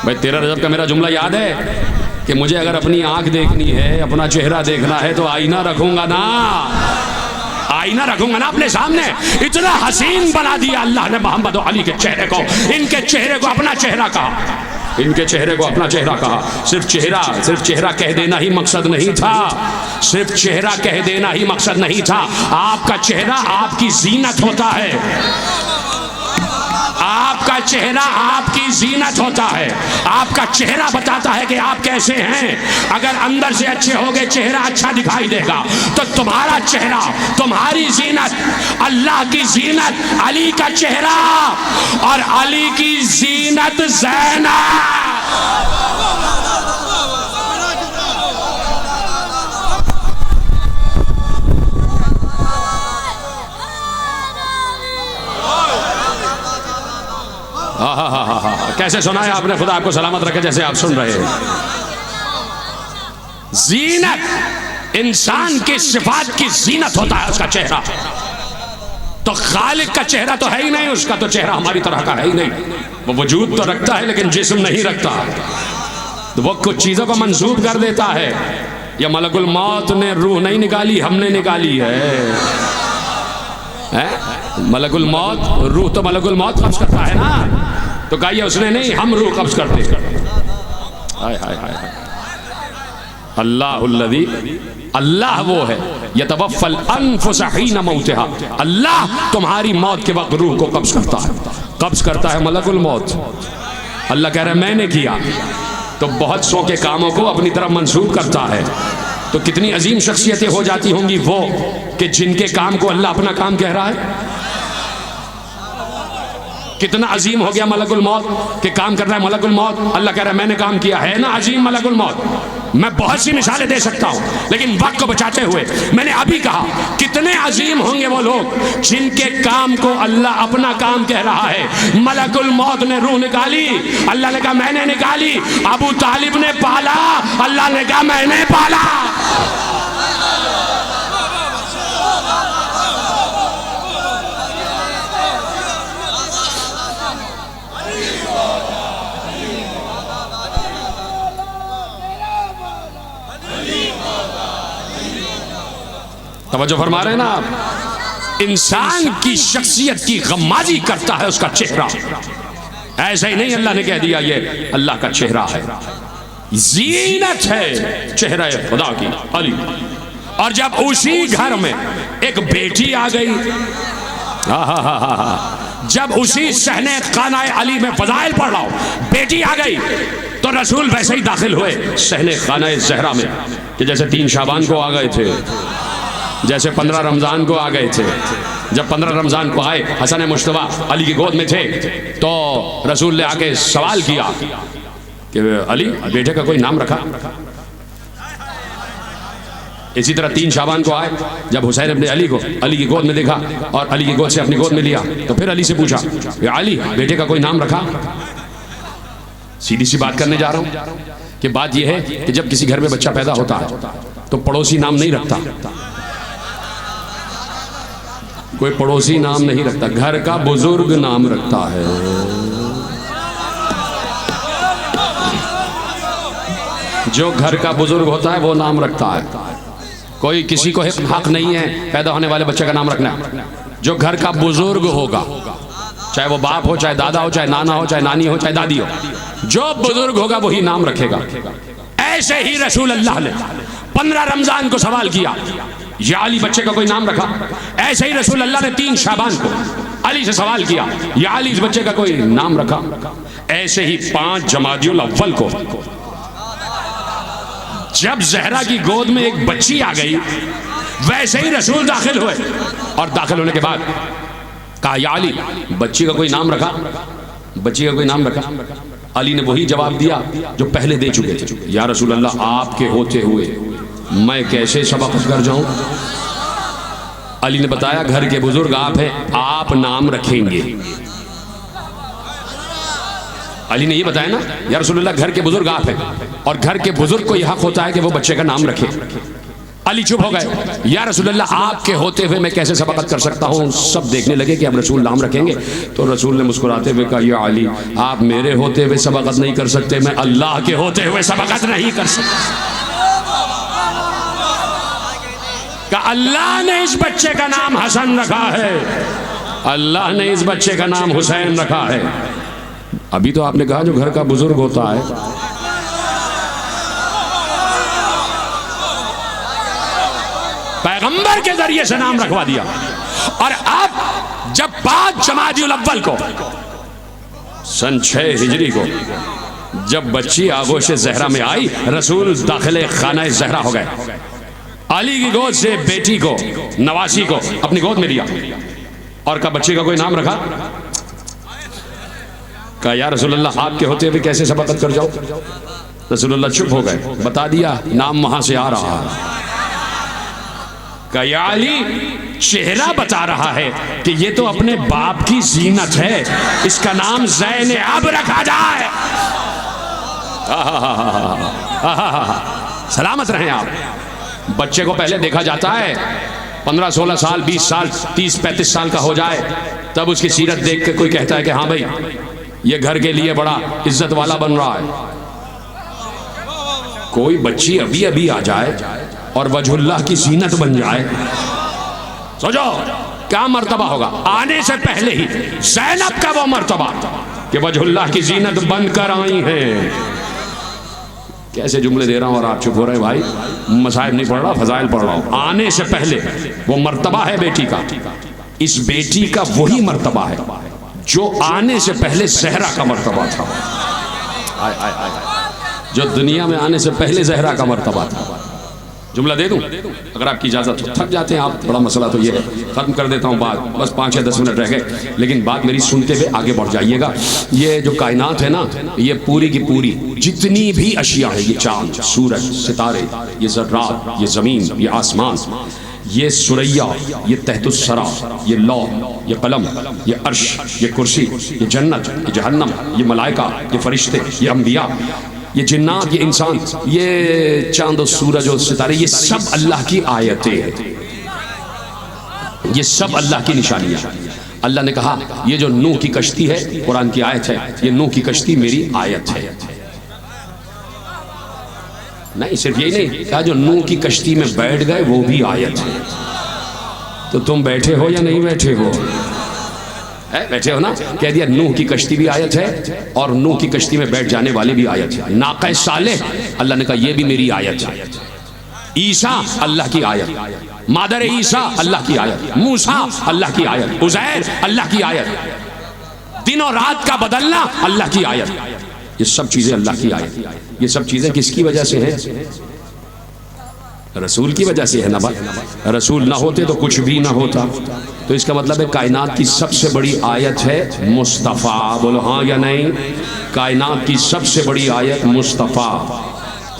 بھائی 13 رجب کا میرا جملہ یاد ہے کہ مجھے اگر اپنی آنکھ دیکھنی ہے، اپنا چہرہ دیکھنا ہے تو آئینہ رکھوں گا نا، آئینہ رکھوں گا نا اپنے سامنے۔ اتنا حسین بنا دیا اللہ نے محمد و علی کے چہرے کو۔ ان کے چہرے کو اپنا چہرہ کہا، ان کے چہرے کو اپنا چہرہ کہا۔ صرف چہرہ کہہ دینا ہی مقصد نہیں تھا، صرف چہرہ کہہ دینا ہی مقصد نہیں تھا۔ آپ کا چہرہ آپ کی زینت ہوتا ہے، آپ کا چہرہ آپ کی زینت ہوتا ہے۔ آپ کا چہرہ بتاتا ہے کہ آپ کیسے ہیں۔ اگر اندر سے اچھے ہوگے چہرہ اچھا دکھائی دے گا، تو تمہارا چہرہ، تمہاری زینت، اللہ کی زینت علی کا چہرہ، اور علی کی زینت زینب۔ کیسے سنایا آپ نے، خدا آپ کو سلامت رکھے جیسے آپ سن رہے ہیں۔ زینت، انسان کی صفات کی زینت ہوتا ہے اس کا چہرہ۔ تو خالق کا چہرہ تو ہے ہی نہیں، اس کا تو چہرہ ہماری طرح کا ہے ہی نہیں۔ وہ وجود تو رکھتا ہے لیکن جسم نہیں رکھتا، وہ کچھ چیزوں کو منسوب کر دیتا ہے۔ یا ملک الموت نے روح نہیں نکالی، ہم نے نکالی ہے۔ ملک الموت، روح تو ملک الموت قبض کرتا ہے نا، تو کہا یہ اس نے نہیں، ہم روح قبض کرتے۔ اللہ الذی، اللہ وہ ہے یتوفی الانفس حین موتها، اللہ تمہاری موت کے وقت روح کو قبض کرتا ہے، قبض کرتا ہے ملک الموت۔ اللہ کہہ رہا ہے میں نے کیا، تو بہت سو کے کاموں کو اپنی طرف منسوب کرتا ہے۔ تو کتنی عظیم شخصیتیں ہو جاتی ہوں گی وہ کہ جن کے کام کو اللہ اپنا کام کہہ رہا ہے۔ کتنا عظیم ہو گیا ملک الموت کہ کام کر رہا ہے ملک الموت. اللہ کہہ رہا ہے میں نے کام کیا ہے نا عظیم ملک الموت. میں بہت سی مثالیں دے سکتا ہوں لیکن وقت کو بچاتے ہوئے میں نے ابھی کہا کتنے عظیم ہوں گے وہ لوگ جن کے کام کو اللہ اپنا کام کہہ رہا ہے. ملک الموت نے روح نکالی, اللہ نے کہا میں نے نکالی. ابو طالب نے پالا, اللہ نے کہا میں نے پالا. توجہ فرما رہے ہیں نا آپ. انسان کی شخصیت کی غمازی کرتا ہے اس کا چہرہ. ایسا ہی نہیں اللہ نے کہہ دیا یہ اللہ کا چہرہ ہے, زینت ہے چہرہ خدا کی علی. اور جب اسی گھر میں ایک بیٹی آ گئی, جب اسی صحنہ خانہ علی میں فضائل پڑھ رہا ہوں بیٹی آ گئی تو رسول ویسے ہی داخل ہوئے صحنہ خانہ زہرا میں کہ جیسے 3 شعبان کو آ گئے تھے, جیسے 15 رمضان کو آ گئے تھے. جب 15 رمضان کو آئے حسن مجتبی علی کی گود میں تھے تو رسول نے آ کے سوال کیا کہ علی بیٹے کا کوئی نام رکھا. اسی طرح 3 شعبان کو آئے جب حسین ابن علی کو علی کی گود میں دیکھا اور علی کی گود سے اپنی گود میں لیا تو پھر علی سے پوچھا کہ علی بیٹے کا کوئی نام رکھا. سیدھی سی بات کرنے جا رہا ہوں کہ بات یہ ہے کہ جب کسی گھر میں بچہ پیدا ہوتا ہے تو پڑوسی نام نہیں رکھتا, کوئی پڑوسی نام نہیں رکھتا, گھر کا بزرگ نام رکھتا ہے. جو گھر کا بزرگ ہوتا ہے وہ نام رکھتا ہے. کوئی کسی کو حق نہیں ہے پیدا ہونے والے بچے کا نام رکھنا. جو گھر کا بزرگ ہوگا چاہے وہ باپ ہو, چاہے دادا ہو, چاہے نانا ہو, چاہے نانی ہو, چاہے دادی ہو, جو بزرگ ہوگا وہی نام رکھے گا. ایسے ہی رسول اللہ نے 15 رمضان کو سوال کیا یا علی بچے کا کوئی نام رکھا. ایسے ہی رسول اللہ نے 3 شعبان کو علی سے سوال کیا یا علی اس بچے کا کوئی نام رکھا. ایسے ہی 5 جمادی الاول کو جب زہرا کی گود میں ایک بچی آ گئی ویسے ہی رسول داخل ہوئے اور داخل ہونے کے بعد کہا یا علی بچی کا کوئی نام رکھا, بچی کا کوئی نام رکھا. علی نے وہی جواب دیا جو پہلے دے چکے تھے, یا رسول اللہ آپ کے ہوتے ہوئے میں کیسے سبق کر جاؤں. علی نے بتایا گھر کے بزرگ آپ ہیں, آپ نام رکھیں گے. علی نے یہ بتایا نا یا رسول اللہ گھر کے بزرگ آپ ہیں اور گھر کے بزرگ کو یہ حق ہوتا ہے کہ وہ بچے کا نام رکھے. علی چپ ہو گئے, یا رسول اللہ آپ کے ہوتے ہوئے میں کیسے سبقت کر سکتا ہوں. سب دیکھنے لگے کہ اب رسول نام رکھیں گے تو رسول نے مسکراتے ہوئے کہا یا علی آپ میرے ہوتے ہوئے سبقت نہیں کر سکتے, میں اللہ کے ہوتے ہوئے سبقت نہیں کر سکتا. کہ اللہ نے اس بچے کا نام حسن رکھا ہے, اللہ نے اس بچے کا نام حسین رکھا ہے. ابھی تو آپ نے کہا جو گھر کا بزرگ ہوتا ہے. پیغمبر کے ذریعے سے نام رکھوا دیا. اور اب جب 5 جمادی الاول کو سن 6 ہجری کو جب بچی آغوش زہرا میں آئی رسول داخل خانہ زہرا ہو گئے. علی کی گود سے بیٹی کو نواسی کو اپنی گود میں لیا اور کہا بچے کا کوئی نام رکھا. کہا یا رسول اللہ آپ کے ہوتے ہوئے کیسے سبقت کر جاؤ. رسول اللہ چپ ہو گئے, بتا دیا نام وہاں سے آ رہا ہے. کہا یا علی چہرہ بتا رہا ہے کہ یہ تو اپنے باپ کی زینت ہے, اس کا نام زینب رکھا جائے. سلامت رہیں آپ. بچے کو پہلے دیکھا جاتا ہے 15-16 سال 20 سال 30-35 سال کا ہو جائے تب اس کی سیرت دیکھ کے کوئی کہتا ہے کہ ہاں بھائی یہ گھر کے لیے بڑا عزت والا بن رہا ہے. کوئی بچی ابھی ابھی آ جائے اور وجہ اللہ کی زینت بن جائے, سوچو کیا مرتبہ ہوگا. آنے سے پہلے ہی زینب کا وہ مرتبہ کہ وجہ اللہ کی زینت بن کر آئی ہیں. کیسے جملے دے رہا ہوں اور آپ چپ ہو رہے بھائی. مصائب نہیں پڑھ رہا, فضائل پڑھ رہا ہوں. آنے سے پہلے وہ مرتبہ ہے بیٹی کا. اس بیٹی کا وہی مرتبہ ہے جو آنے سے پہلے زہرا کا مرتبہ تھا, جو دنیا میں آنے سے پہلے زہرا کا مرتبہ تھا. جملہ دے دوں اگر آپ کی اجازت ہو؟ تھک جاتے ہیں آپ، بڑا مسئلہ تو یہ ہے، ختم کر دیتا ہوں بات، بس 5 یا 10 منٹ رہ گئے، لیکن بات میری سنتے ہوئے آگے بڑھ جائیے گا۔ یہ جو کائنات ہے نا، یہ پوری کی پوری جتنی بھی اشیاء ہے، یہ چاند، سورج، ستارے، یہ ذرات، یہ زمین، یہ آسمان، یہ سریا، یہ تحت الثری، یہ لوح، یہ قلم، یہ عرش، یہ کرسی، یہ جنت، یہ جہنم، یہ ملائکہ، یہ فرشتے، یہ انبیاء، یہ جنات، یہ انسان، یہ چاند و سورج و ستارے، یہ سب اللہ کی آیتیں ہیں، یہ سب اللہ کی نشانیاں۔ اللہ نے کہا یہ جو نوح کی کشتی ہے قرآن کی آیت ہے، یہ نوح کی کشتی میری آیت ہے۔ نہیں صرف یہی نہیں کہا جو نوح کی کشتی میں بیٹھ گئے وہ بھی آیت ہے۔ تو تم بیٹھے ہو یا نہیں بیٹھے ہو؟ بیٹھے ہو نا؟ کہہ دیا نوح کی کشتی بھی آیت ہے اور نوح کی کشتی میں بیٹھ جانے والے بھی آیت ہے۔ ناقہ صالح اللہ نے کہا یہ بھی میری آیت ہے۔ عیسیٰ اللہ کی آیت، مادر عیسیٰ اللہ کی آیت، موسیٰ اللہ کی آیت، عزیر اللہ کی آیت، دن اور رات کا بدلنا اللہ کی آیت، یہ سب چیزیں اللہ کی آیت۔ یہ سب چیزیں کس کی وجہ سے ہیں؟ رسول کی وجہ سے ہے نا بھائی، رسول نہ ہوتے تو کچھ بھی نہ ہوتا۔ تو اس کا مطلب ہے کائنات کی سب سے بڑی آیت ہے مصطفیٰ، بولو ہاں یا نہیں؟ کائنات کی سب سے بڑی آیت مصطفیٰ،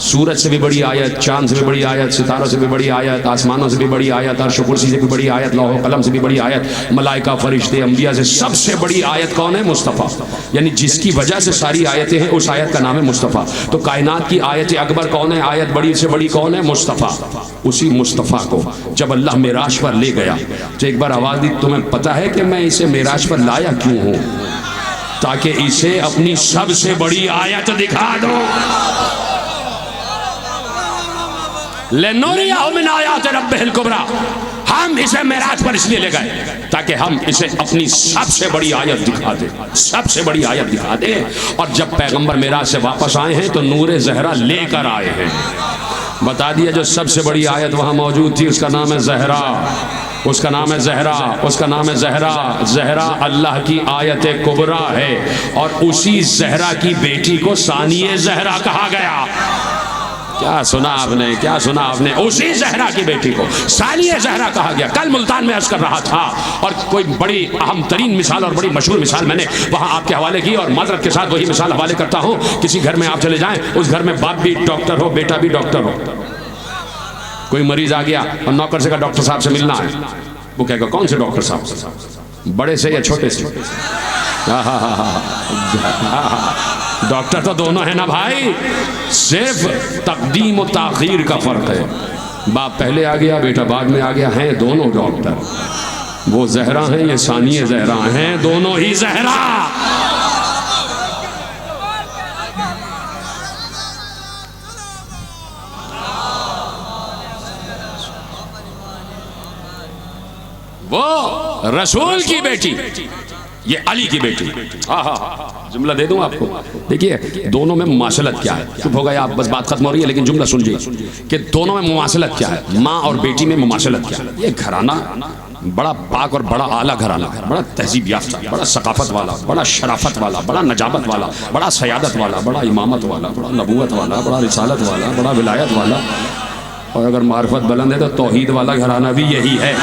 سورج سے بھی بڑی آیت، چاند سے بھی بڑی آیت، ستاروں سے بھی بڑی آیت، آسمانوں سے بھی بڑی آیت، عرش و کرسی سے بھی بڑی آیت، لوح و قلم سے بھی بڑی آیت، ملائکہ، فرشتے، انبیاء سے سب سے بڑی آیت کون ہے؟ مصطفیٰ، یعنی جس کی وجہ سے ساری آیتیں ہیں اس آیت کا نام ہے مصطفیٰ۔ تو کائنات کی آیت اکبر کون ہے؟ آیت بڑی سے بڑی کون ہے؟ مصطفیٰ۔ اسی مصطفیٰ کو جب اللہ معراج پر لے گیا تو ایک بار آواز دی تمہیں پتہ ہے کہ میں اسے معراج پر لایا کیوں ہوں؟ تاکہ اسے اپنی سب سے بڑی آیت دکھا دو۔ لِنُرِيَهُ مِنْ آیَاتِ رَبِّهِ الْكُبْرَى، ہم اسے معراج پر اس لیے لے گئے تاکہ ہم اسے اپنی سب سے بڑی آیت دکھا دیں، سب سے بڑی آیت دکھا دیں۔ اور جب پیغمبر معراج سے واپس آئے ہیں تو نور زہرا لے کر آئے ہیں۔ بتا دیا جو سب سے بڑی آیت وہاں موجود تھی اس کا نام ہے زہرا، اس کا نام ہے زہرا، اس کا نام ہے زہرا۔ زہرا اللہ کی آیت کبریٰ ہے اور اسی زہرا کی بیٹی کو ثانیہ زہرا کہا گیا۔ کیا سنا آپ نے؟ کیا سنا آپ نے؟ اسی زہرا کی بیٹی کو ثانیہ زہرا کہا گیا۔ کل ملتان میں عرض کر رہا تھا اور کوئی بڑی اہم ترین مثال اور بڑی مشہور مثال میں نے وہاں آپ کے حوالے کی اور معذرت کے ساتھ وہی مثال حوالے کرتا ہوں۔ کسی گھر میں آپ چلے جائیں، اس گھر میں باپ بھی ڈاکٹر ہو، بیٹا بھی ڈاکٹر ہو، کوئی مریض آ گیا اور نوکر سے کہا ڈاکٹر صاحب سے ملنا ہے، وہ کہے گا کون سے ڈاکٹر صاحب؟ بڑے سے یا چھوٹے سے؟ ڈاکٹر تو دونوں ہیں نا بھائی، صرف تقدیم و تاخیر کا فرق ہے۔ باپ پہلے آ گیا، بیٹا بعد میں آ گیا، ہیں دونوں ڈاکٹر۔ وہ زہرا ہیں، یہ ثانیہ زہرا ہیں، دونوں ہی زہرا۔ وہ رسول کی بیٹی، یہ علی کی بیٹی۔ جملہ دے دوں آپ کو، دیکھیے دونوں میں مماثلت کیا ہے۔ چپ ہو گئے آپ، بس بات ختم ہو رہی ہے لیکن جملہ سنجھے کہ دونوں میں مماثلت کیا ہے، ماں اور بیٹی میں مماثلت کیا ہے۔ یہ گھرانہ بڑا پاک اور بڑا اعلیٰ گھرانہ ہے، بڑا تہذیب یافتہ، بڑا ثقافت والا، بڑا شرافت والا، بڑا نجابت والا، بڑا سیادت والا، بڑا امامت والا، بڑا نبوت والا، بڑا رسالت والا، بڑا ولایت والا، اور اگر معرفت بلند ہے تو توحید والا گھرانہ بھی یہی ہے۔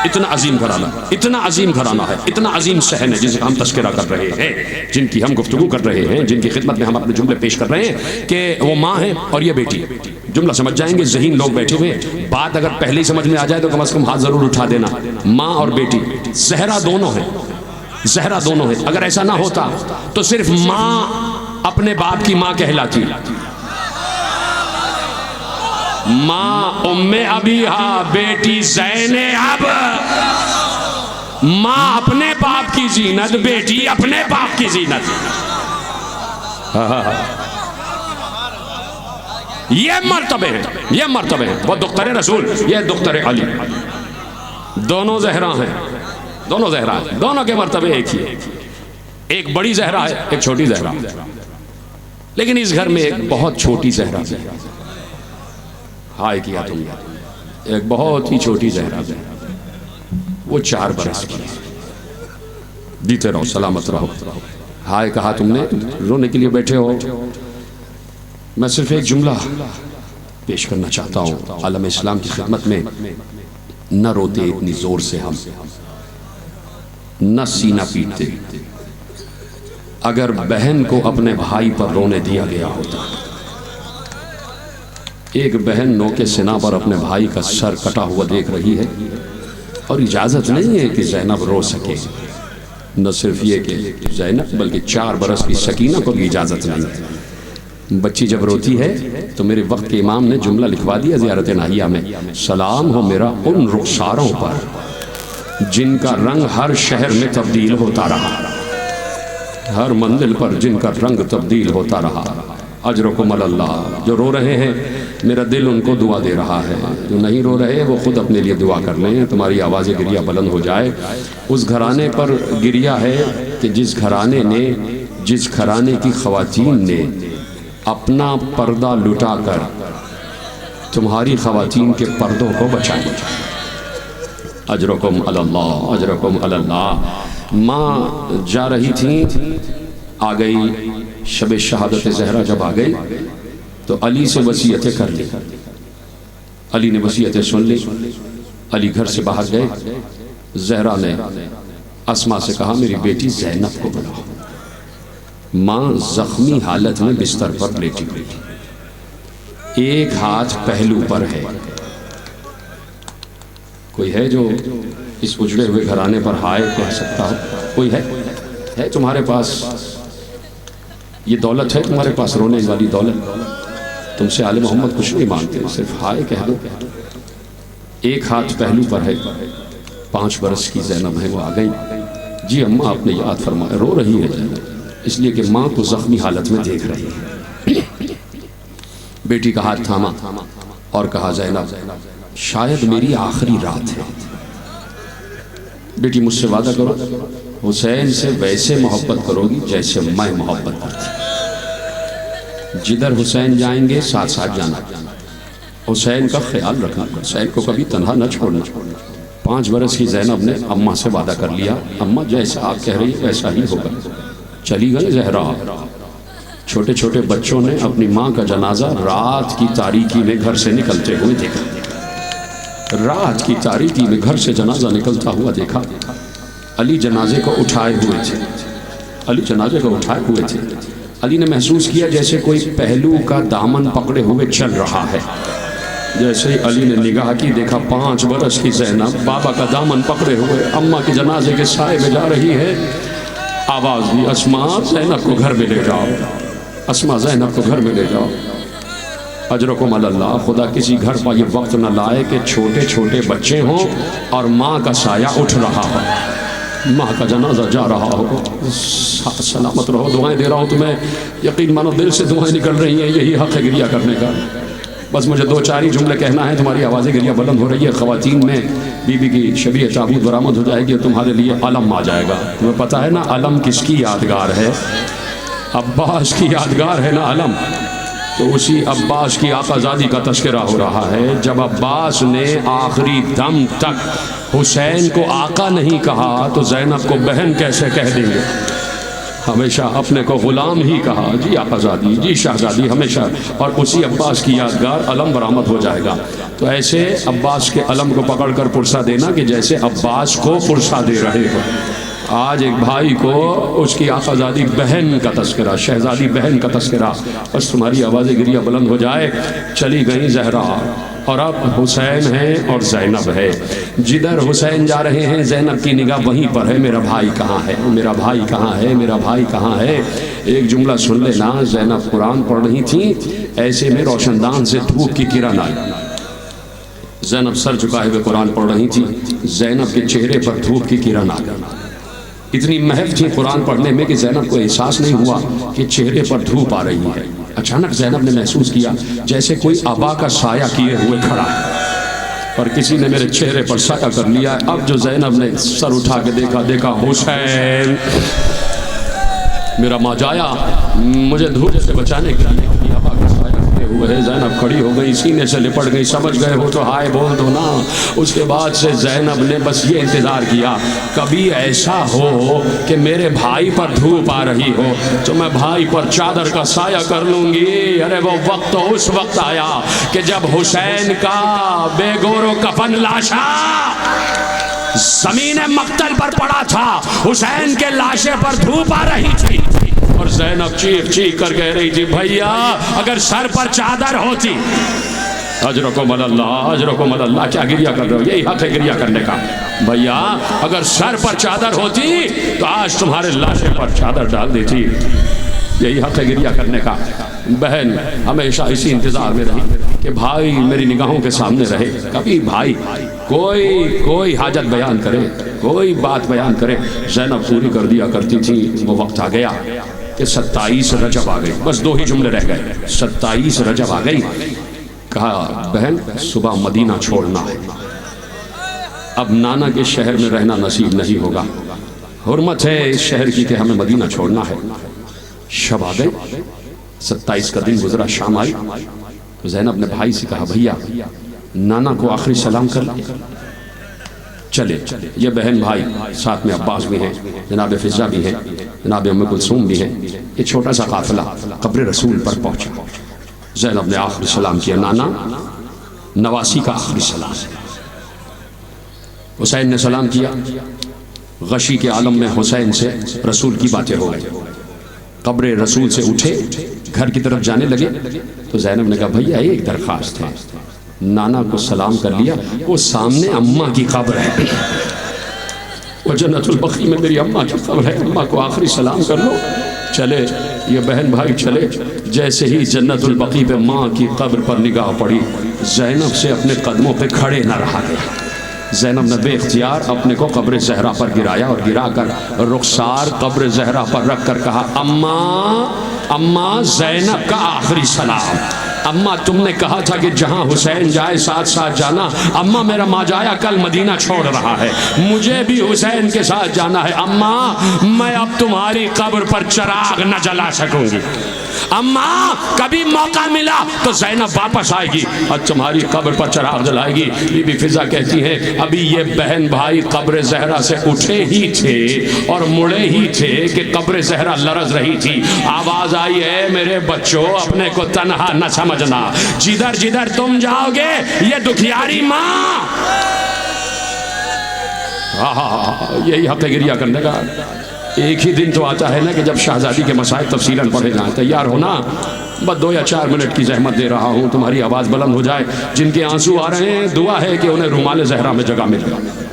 اتنا عظیم گھرانہ، اتنا عظیم گھرانہ ہے، اتنا عظیم صحن ہے جن سے ہم تذکرہ کر رہے ہیں، جن کی ہم گفتگو کر رہے ہیں، جن کی خدمت میں ہم اپنے جملے پیش کر رہے ہیں کہ وہ ماں ہے اور یہ بیٹی۔ جملہ سمجھ جائیں گے، ذہین لوگ بیٹھے ہوئے، بات اگر پہلے ہی سمجھ میں آ جائے تو کم از کم ہاتھ ضرور اٹھا دینا۔ ماں اور بیٹی زہرا دونوں ہیں، زہرا دونوں ہیں۔ اگر ایسا نہ ہوتا تو صرف ماں اپنے باپ کی ماں کہلاتی، ماں ام ابیہا، بیٹی زینب۔ ماں اپنے باپ کی زینت، بیٹی اپنے باپ کی زینت۔ یہ مرتبے ہیں، یہ مرتبے ہیں۔ وہ دختر رسول، یہ دختر علی، دونوں زہرا ہیں، دونوں زہرا ہیں، دونوں کے مرتبے ایک ہی، ایک بڑی زہرا ہے، ایک چھوٹی زہرا، لیکن اس گھر میں ایک بہت چھوٹی زہرا ہے۔ ہائے کیا تم نے، ایک بہت ہی چھوٹی زہرا ہے، وہ 4 برس کی، دیتے رہو، سلامت رہو۔ ہائے کہا تم نے، رونے کے لیے بیٹھے ہو، میں صرف ایک جملہ پیش کرنا چاہتا ہوں عالم اسلام کی خدمت میں. نہ روتے اتنی زور سے ہم، نہ سینہ پیٹتے. اگر بہن کو اپنے بھائی پر رونے دیا گیا ہوتا، ایک بہن نوکے سنا پر اپنے بھائی کا سر کٹا ہوا دیکھ رہی ہے اور اجازت نہیں ہے کہ زینب رو سکے. نہ صرف یہ کہ زینب بلکہ 4 برس کی سکینہ کو بھی اجازت نہیں ہے. بچی جب روتی ہے تو میرے وقت کے امام نے جملہ لکھوا دیا زیارت ناہیہ میں، سلام ہو میرا ان رخساروں پر جن کا رنگ ہر شہر میں تبدیل ہوتا رہا، ہر منزل پر جن کا رنگ تبدیل ہوتا رہا. اجرکم اللہ. جو رو رہے ہیں میرا دل ان کو دعا دے رہا ہے، جو نہیں رو رہے وہ خود اپنے لیے دعا کر لیں. تمہاری آواز گریہ بلند ہو جائے. اس گھرانے پر گریہ ہے کہ جس گھرانے کی خواتین نے اپنا پردہ لٹا کر تمہاری خواتین کے پردوں کو بچایا. اجرکم اللہ، اجرکم اللہ. ماں جا رہی تھی، آ گئی شب شہادت زہرا. جب آ گئی تو علی سے وصیتیں کر لی. علی نے وصیتیں سن لی. علی گھر سے باہر گئے. زہرا نے اسما سے کہا میری بیٹی زینب کو بلاؤ. ماں زخمی حالت میں بستر پر لیٹی ہوئی، ایک ہاتھ پہلو پر ہے. کوئی ہے جو اس اجڑے ہوئے گھرانے پر ہائے کہہ سکتا ہو؟ کوئی ہے تمہارے پاس؟ یہ دولت ہے تمہارے پاس، رونے والی دولت؟ تم سے آل محمد کچھ نہیں مانتے، صرف ہائے کہہ دو. ایک ہاتھ پہلو پر ہے. 5 برس کی زینب ہے. وہ آ گئی. جی اماں آپ نے یاد فرمایا. رو رہی ہے زینب اس لیے کہ ماں کو زخمی حالت میں دیکھ رہی ہے. بیٹی کا ہاتھ تھاما اور کہا زینب شاید میری آخری رات ہے. بیٹی مجھ سے وعدہ کرو حسین سے ویسے محبت کرو گی جیسے میں محبت کرتی. جدھر حسین جائیں گے ساتھ ساتھ جانا. حسین کا خیال رکھنا. حسین کو کبھی تنہا نہ چھوڑنا. 5 برس کی زینب نے اماں سے وعدہ کر لیا اماں جیسا آپ کہہ رہی ویسا ہی ہوگا. چلی گئی زہرا. چھوٹے چھوٹے بچوں نے اپنی ماں کا جنازہ رات کی تاریکی میں گھر سے نکلتے ہوئے دیکھا. رات کی تاریکی میں گھر سے جنازہ نکلتا ہوا دیکھا. علی جنازے کو اٹھائے ہوئے تھے. علی نے محسوس کیا جیسے کوئی پہلو کا دامن پکڑے ہوئے چل رہا ہے. جیسے علی نے نگاہ کی دیکھا 5 برس کی زینب بابا کا دامن پکڑے ہوئے اماں کے جنازے کے سائے میں جا رہی ہے. آواز دی اسما زینب کو گھر میں لے جاؤ. اسما زینب کو گھر میں لے جاؤ. اجرکم اللہ. خدا کسی گھر پر یہ وقت نہ لائے کہ چھوٹے چھوٹے بچے ہوں اور ماں کا سایہ اٹھ رہا ہو، ماں کا جنازہ جا رہا ہو. سلامت رہو. دعائیں دے رہا ہوں تمہیں، یقین مانو دل سے دعائیں نکل رہی ہیں. یہی حق ہے گریہ کرنے کا. بس مجھے 2-4 ہی جملے کہنا ہے. تمہاری آوازیں گریہ بلند ہو رہی ہے. خواتین میں بی بی کی شبیہ تابوت برآمد ہو جائے گی اور تمہارے لیے علم آ جائے گا. تمہیں پتہ ہے نا علم کس کی یادگار ہے؟ عباس کی یادگار ہے نا علم. تو اسی عباس کی آقازادی کا تذکرہ ہو رہا ہے. جب عباس نے آخری دم تک حسین کو آقا نہیں کہا تو زینب کو بہن کیسے کہہ دیں گے؟ ہمیشہ اپنے کو غلام ہی کہا. جی آقازادی، جی شہزادی ہمیشہ. اور اسی عباس کی یادگار علم برآمد ہو جائے گا. تو ایسے عباس کے علم کو پکڑ کر پرسہ دینا کہ جیسے عباس کو پرسہ دے رہے ہو. آج ایک بھائی کو اس کی آقازادی بہن کا تذکرہ، شہزادی بہن کا تذکرہ. بس تمہاری آوازیں گریہ بلند ہو جائے. چلی گئی زہرا اور اب حسین ہے اور زینب ہے. جدھر حسین جا رہے ہیں زینب کی نگاہ وہیں پر ہے. میرا بھائی کہاں ہے؟ میرا بھائی کہاں ہے؟ میرا بھائی کہاں ہے؟ ایک جملہ سن لینا. زینب قرآن پڑھ رہی تھی، ایسے میں روشن دان سے دھوپ کی کرن آئی. زینب سر جھکائے ہوئے قرآن پڑھ رہی تھی. زینب کے چہرے پر دھوپ کی کرن آ گئی. اتنی محف تھی قرآن پڑھنے میں کہ زینب کو احساس نہیں ہوا کہ چہرے پر دھوپ آ رہی ہے. اچانک زینب نے محسوس کیا جیسے کوئی آبا کا سایہ کیے ہوئے کھڑا ہے اور کسی نے میرے چہرے پر سایہ کر لیا. اب جو زینب نے سر اٹھا کے دیکھا حسین میرا ماجایا مجھے دھوپ سے بچانے کے لیے آبا کا سایہ کیے ہوئے ہے۔ زینب کھڑی ہو گئی، سینے سے لپٹ گئی، سمجھ گئے ہو تو ہائے بول دو نا۔ اس کے بعد سے زینب نے بس یہ انتظار کیا کبھی ایسا ہو کہ میرے بھائی پر دھوپ آ رہی ہو تو میں بھائی پر چادر کا سایہ کر لوں گی۔ ارے وہ وقت اس وقت آیا کہ جب حسین کا بے گور و کفن لاشا زمین مقتل پر پڑا تھا، حسین کے لاشے پر دھوپ آ رہی تھی اور زینب چیخ چیخ کر کہہ رہی تھی بھیا اگر سر پر چادر ہوتی۔ اجرکم اللہ، اجرکم اللہ، کیا گریہ کر رہے ہو؟ یہی حق ہے گریہ کرنے کا۔ بھیا اگر سر پر چادر ہوتی تو آج تمہارے لاشے پر چادر ڈال دیتی، یہی حق ہے گریہ کرنے کا۔ بہن ہمیشہ اسی انتظار میں رہی کہ بھائی میری نگاہوں کے سامنے رہے، کبھی بھائی کوئی حاجت بیان کرے، کوئی بات بیان کرے، زینب پوری کر دیا کرتی تھی۔ وہ وقت آ گیا کہ 27 رجب آ گئی، بس 2 ہی جملے رہ گئے۔ 27 رجب آ گئی، کہا بہن صبح مدینہ چھوڑنا ہے، اب نانا کے شہر میں رہنا نصیب نہیں ہوگا، حرمت ہے اس شہر کی کہ ہمیں مدینہ چھوڑنا ہے۔ شب آ گئی، 27 کا دن گزرا، شام آئی تو زینب نے بھائی سے کہا بھیا نانا کو آخری سلام کر لیں۔ چلے یہ بہن بھائی ساتھ میں عباس بھی ہیں، جناب فضہ بھی ہیں، جناب ام کلثوم بھی ہیں، یہ چھوٹا سا قافلہ قبر رسول پر پہنچا۔ زینب نے آخری سلام کیا، نانا نواسی کا آخری سلام۔ حسین نے سلام کیا، غشی کے عالم میں حسین سے رسول کی باتیں ہو گئی، قبر رسول سے اٹھے گھر کی طرف جانے لگے تو زینب نے کہا بھیا ایک درخواست ہے، نانا کو سلام کر لیا، وہ سامنے اماں کی قبر ہے، وہ جنت البقیع میں میری اماں کی قبر ہے، اماں کو آخری سلام کر لو۔ چلے یہ بہن بھائی چلے، جیسے ہی جنت البقیع پہ ماں کی قبر پر نگاہ پڑی زینب سے اپنے قدموں پہ کھڑے نہ رہا گیا۔ زینب نے بے اختیار اپنے کو قبر زہرا پر گرایا اور گرا کر رخسار قبر زہرا پر رکھ کر کہا اماں زینب کا آخری سلام۔ اماں تم نے کہا تھا کہ جہاں حسین جائے ساتھ ساتھ جانا، اماں میرا ماجایا کل مدینہ چھوڑ رہا ہے، مجھے بھی حسین کے ساتھ جانا ہے، اماں میں اب تمہاری قبر پر چراغ نہ جلا سکوں گی، اماں کبھی موقع ملا تو زینب واپس آئے گی اور تمہاری قبر پر چراغ جلائے گی۔ بی بی فضہ کہتی ہیں ابھی یہ بہن بھائی قبر زہرا سے اٹھے ہی تھے اور مڑے ہی تھے کہ قبر زہرا لرز رہی تھی، آواز آئی ہے میرے بچوں اپنے کو تنہا نہ سمجھنا، جدھر جدھر تم جاؤ گے یہ دکھیاری ماں۔ یہی حق گریہ کرنے کا۔ ایک ہی دن تو آتا ہے نا کہ جب شہزادی کے مسائل تفصیلاً پڑھے جائیں، تیار ہونا، بس 2 یا 4 منٹ کی زحمت دے رہا ہوں، تمہاری آواز بلند ہو جائے۔ جن کے آنسو آ رہے ہیں دعا ہے کہ انہیں رومال زہرا میں جگہ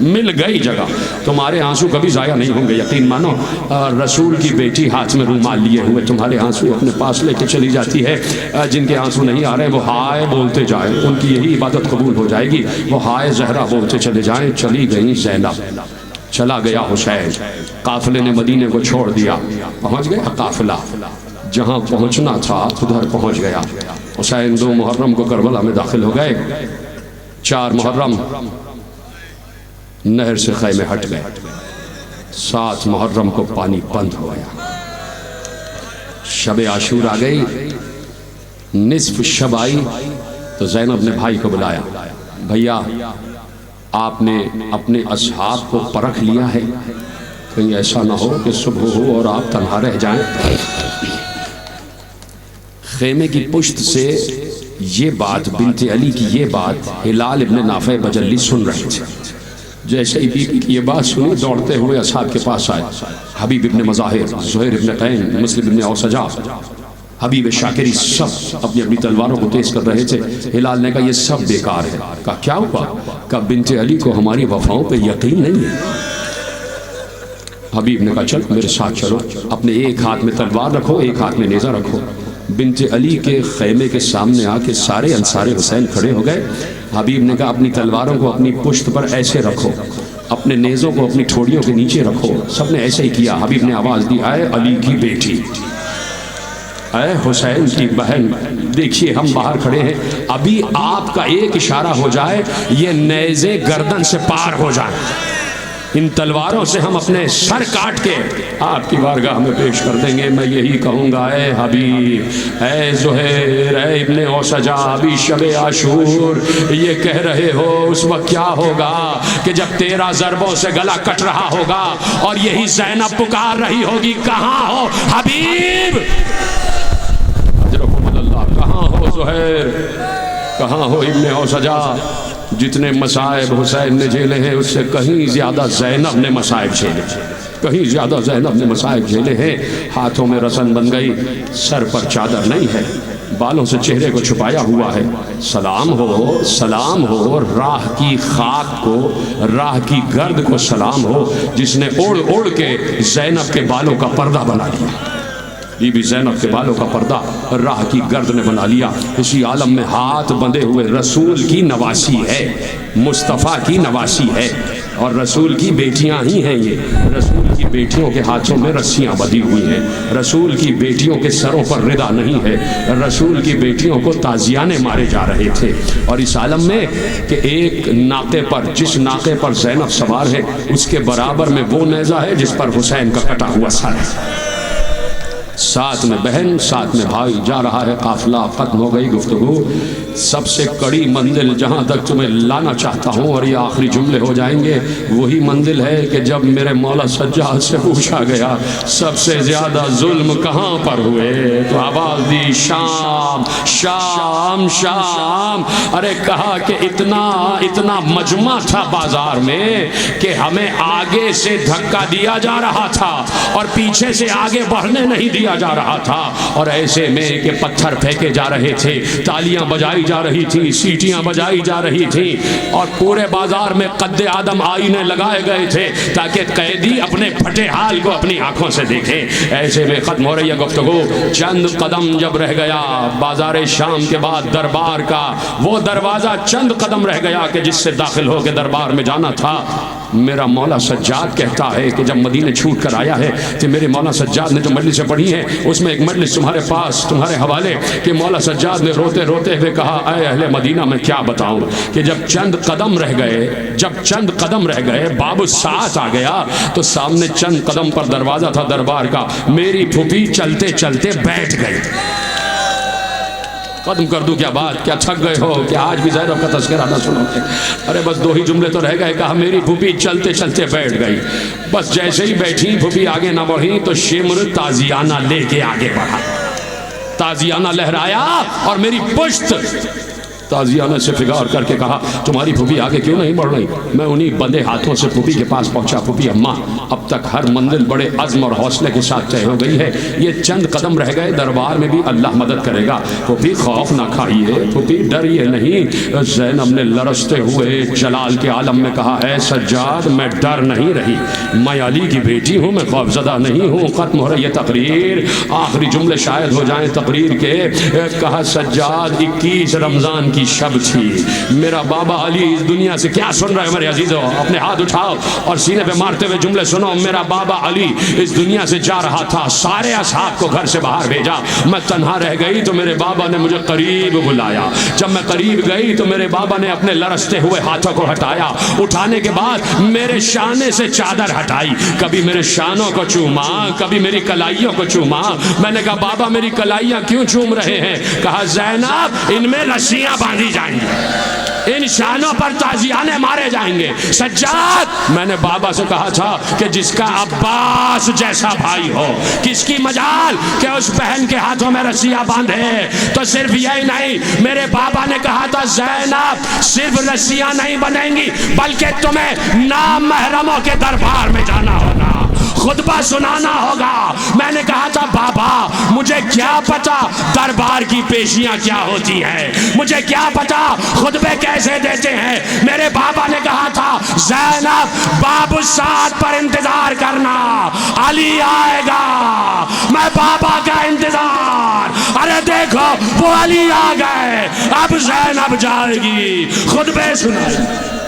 مل گئی جگہ، تمہارے آنسو کبھی ضائع نہیں ہوں گے، یقین مانو۔ رسول کی بیٹی ہاتھ میں رومال لیے ہوئے تمہارے آنسو اپنے پاس لے کے چلی جاتی ہے، جن کے آنسو نہیں آ رہے وہ ہائے بولتے جائیں، ان کی یہی عبادت قبول ہو جائے گی، وہ ہائے زہرا بولتے چلے جائیں۔ چلی گئی زینب، چلا گیا حسین، قافلے نے مدینے کو چھوڑ دیا، پہنچ گیا قافلہ جہاں پہنچنا تھا ادھر پہنچ گیا۔ حسین 2 محرم کو کربلا میں داخل ہو گئے، 4 محرم نہر سے خیمے ہٹ گئے، 7 محرم کو پانی بند ہو گیا، شب عاشور آ گئی، نصف شب آئی تو زینب نے بھائی کو بلایا، بھیا آپ نے اپنے اصحاب کو پرکھ لیا ہے، کہیں ایسا نہ ہو کہ صبح ہو اور آپ تنہا رہ جائیں۔ خیمے کی پشت سے یہ بات، بنت علی کی یہ بات ہلال ابن نافع بجلی سن رہے تھے، جیسے ہی بی بی کی یہ بات سنی دوڑتے ہوئے اصحاب کے پاس آئے، حبیب ابن مظاہر، زہیر ابن قین، مسلم ابن اوسجا، حبیب شاکری سب اپنی اپنی تلواروں کو تیز کر رہے تھے۔ ہلال نے کہا یہ سب بیکار ہے، کہا کیا ہوا؟ کہا بنت علی کو ہماری وفاؤں پہ یقین نہیں ہے۔ حبیب نے کہا چل میرے ساتھ چلو، اپنے ایک ہاتھ میں تلوار رکھو ایک ہاتھ میں نیزہ رکھو۔ بنت علی کے خیمے کے سامنے آ کے سارے انصار حسین کھڑے ہو گئے۔ حبیب نے کہا اپنی تلواروں کو اپنی پشت پر ایسے رکھو، اپنے نیزوں کو اپنی ٹھوڑیوں کے نیچے رکھو۔ سب نے ایسے ہی کیا۔ حبیب نے آواز دی اے علی کی بیٹی، اے حسین کی بہن، دیکھیے ہم باہر کھڑے ہیں، ابھی آپ کا ایک اشارہ ہو جائے یہ نیزے گردن سے پار ہو جائیں۔ ان تلواروں سے ہم اپنے سر کاٹ کے آپ کی بارگاہ میں پیش کر دیں گے۔ میں یہی کہوں گا اے حبیب، اے زہیر، اے ابن اوسجا، ابھی شب عاشور یہ کہہ رہے ہو، اس وقت کیا ہوگا کہ جب 13 ضربوں سے گلا کٹ رہا ہوگا اور یہی زینب پکار رہی ہوگی، کہاں ہو حبیب، اجرکم اللہ، کہاں ہو زہیر، کہاں ہو ابن اوسجا۔ جتنے مصائب حسین نے جھیلے ہیں اس سے کہیں زیادہ زینب نے مصائب جھیلے، کہیں زیادہ زینب نے مصائب جھیلے ہیں۔ ہاتھوں میں رسن بن گئی، سر پر چادر نہیں ہے، بالوں سے چہرے کو چھپایا ہوا ہے۔ سلام ہو، سلام ہو راہ کی خاک کو، راہ کی گرد کو سلام ہو جس نے اڑ اڑ کے زینب کے بالوں کا پردہ بنا لیا۔ بی بی زینب کے بالوں کا پردہ راہ کی گرد نے بنا لیا۔ اسی عالم میں ہاتھ بندھے ہوئے رسول کی نواسی ہے، مصطفیٰ کی نواسی ہے، اور رسول کی بیٹیاں ہی ہیں یہ۔ رسول کی بیٹیوں کے ہاتھوں میں رسیاں بندھی ہوئی ہیں، رسول کی بیٹیوں کے سروں پر ردا نہیں ہے، رسول کی بیٹیوں کو تازیانے مارے جا رہے تھے۔ اور اس عالم میں کہ ایک ناقے پر، جس ناقے پر زینب سوار ہے اس کے برابر میں وہ نیزہ ہے جس پر حسین کا کٹا ہوا سر ہے۔ ساتھ میں بہن، ساتھ میں بھائی، جا رہا ہے قافلہ، ختم ہو گئی گفتگو۔ سب سے کڑی منزل جہاں تک تمہیں لانا چاہتا ہوں، اور یہ آخری جملے ہو جائیں گے، وہی منزل ہے کہ جب میرے مولا سجاد سے پوچھا گیا سب سے زیادہ ظلم کہاں پر ہوئے تو آواز دی شام شام شام۔ ارے کہا کہ اتنا مجمع تھا بازار میں کہ ہمیں آگے سے دھکا دیا جا رہا تھا اور پیچھے سے آگے بڑھنے نہیں دیا جا رہا تھا، اور ایسے میں کہ پتھر پھینکے جا رہے تھے، تالیاں بجائی جا رہی تھی، سیٹیاں بجائی جا رہی تھی، اور پورے بازار میں قد آدم آئینے لگائے گئے تھے تاکہ قیدی اپنے پھٹے حال کو اپنی آنکھوں سے دیکھیں۔ ایسے میں ختم ہو رہی ہے گفتگو۔ چند قدم جب رہ گیا بازار شام کے بعد دربار کا وہ دروازہ چند قدم رہ گیا کہ جس سے داخل ہو کے دربار میں جانا تھا، میرا مولا سجاد کہتا ہے کہ جب مدینے چھوٹ کر آیا ہے کہ میرے مولا سجاد نے جو مجلسیں پڑھی ہیں اس میں ایک مجلس تمہارے پاس، تمہارے حوالے، کہ مولا سجاد نے روتے روتے ہوئے کہا اے اہل مدینہ میں کیا بتاؤں کہ جب چند قدم رہ گئے باب الساعت آ گیا تو سامنے چند قدم پر دروازہ تھا دربار کا، میری پھوپھی چلتے چلتے بیٹھ گئی۔ ختم کر دوں کیا بات، کیا تھک گئے ہو کہ آج بھی زینب کا تذکرہ نہ سنو گے؟ ارے بس 2 ہی جملے تو رہ گئے۔ کہا میری پھوپھی چلتے چلتے بیٹھ گئی، بس جیسے ہی بیٹھی پھوپھی آگے نہ بڑھی تو شمر تازیانہ لے کے آگے بڑھا، تازیانہ لہرایا اور میری پشت تازیانہ سے فگار کر کے کہا تمہاری پھوپھی آگے کیوں نہیں بڑھ رہی؟ میں انہی بندے ہاتھوں سے پھوپھی کے پاس پہنچا، پھوپھی اماں اب تک ہر منزل بڑے عزم اور حوصلے کے ساتھ طے ہو گئی ہے، یہ چند قدم رہ گئے، دربار میں بھی اللہ مدد کرے گا، پھوپھی خوف نہ کھائیے، پھوپھی ڈریے نہیں۔ زینب نے لرزتے ہوئے جلال کے عالم میں کہا اے سجاد میں ڈر نہیں رہی، میں علی کی بیٹی ہوں، میں خوف زدہ نہیں ہوں۔ ختم ہو رہی ہے تقریر، آخری جملے شاید ہو جائیں تقریر کے۔ کہا سجاد 21 رمضان کی شب تھی، میرا بابا علی اس دنیا سے کیا سن رہے ہیں میرے عزیزو؟ اپنے ہاتھ اٹھاؤ اور سینے پہ مارتے ہوئے جملے سنو۔ میرا بابا علی اس دنیا سے جا رہا تھا، سارے اصحاب کو گھر سے باہر بھیجا، میں تنہا رہ گئی تو میرے بابا نے مجھے قریب بلایا، جب میں قریب گئی تو میرے بابا نے اپنے لرزتے ہوئے ہاتھوں کو ہٹایا، اٹھانے کے بعد میرے شانے سے چادر ہٹائی، کبھی میرے شانوں کو چوما، کبھی میری کلائیوں کو چوما۔ میں نے کہا بابا میری کلائیاں کیوں چوم رہے ہیں؟ کہا زینب ان میں رسیاں باندھی جائیں گی، ان شانوں پر تازیانے مارے جائیں گے۔ سجاد میں نے بابا سے کہا تھا کہ جس کا عباس جیسا بھائی ہو کس کی مجال کہ اس بہن کے ہاتھوں میں رسیاں باندھے۔ تو صرف یہی نہیں، میرے بابا نے کہا تھا زینب صرف رسیاں نہیں بنیں گی بلکہ تمہیں نام محرموں کے دربار میں جانا ہوگا، خطبہ سنانا ہوگا۔ میں نے کہا تھا بابا مجھے کیا پتا دربار کی پیشیاں کیا ہوتی ہیں، مجھے کیا پتا خطبے کیسے دیتے ہیں۔ میرے بابا نے کہا تھا زینب باب الساعت پر انتظار کرنا، علی آئے گا، میں بابا کا انتظار۔ ارے دیکھو وہ علی آ گئے، اب زینب جائے گی، خطبے سنائے۔